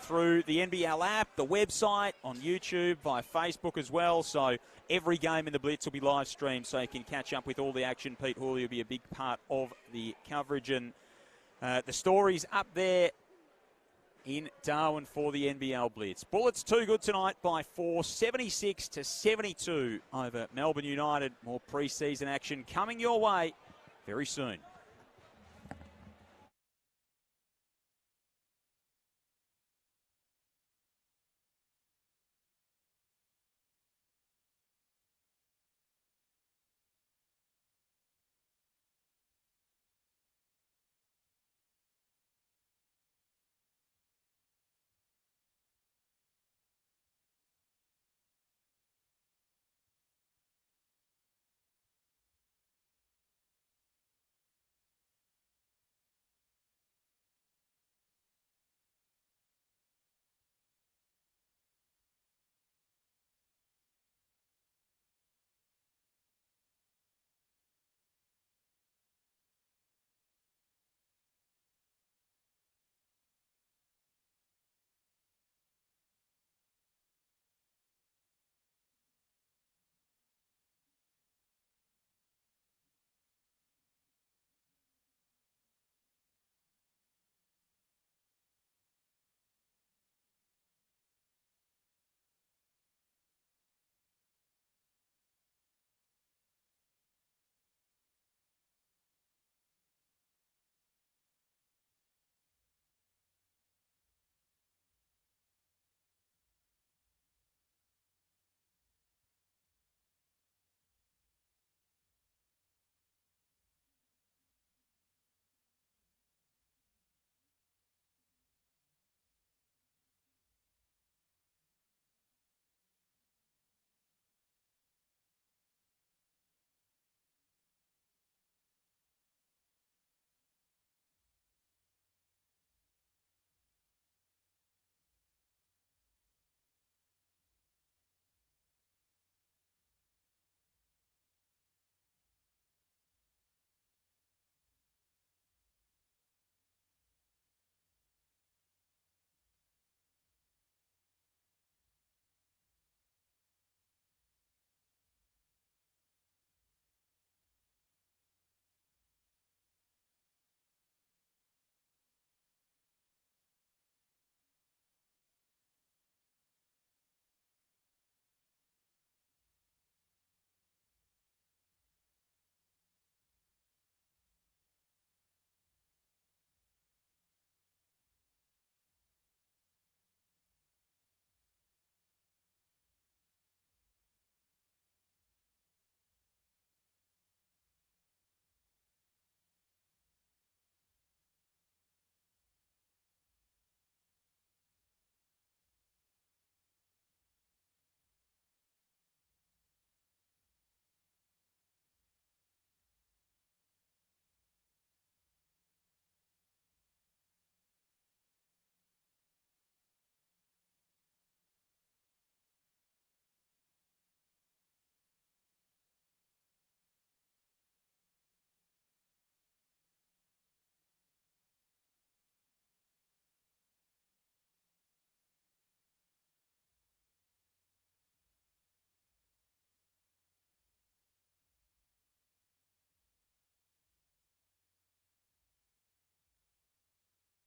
through the NBL app, the website, on YouTube, via Facebook as well. So every game in the Blitz will be live streamed, so you can catch up with all the action. Pete Hawley will be a big part of the coverage, and the stories up there in Darwin for the NBL Blitz. Bullets too good tonight by 4, 76-72 over Melbourne United. More pre-season action coming your way very soon.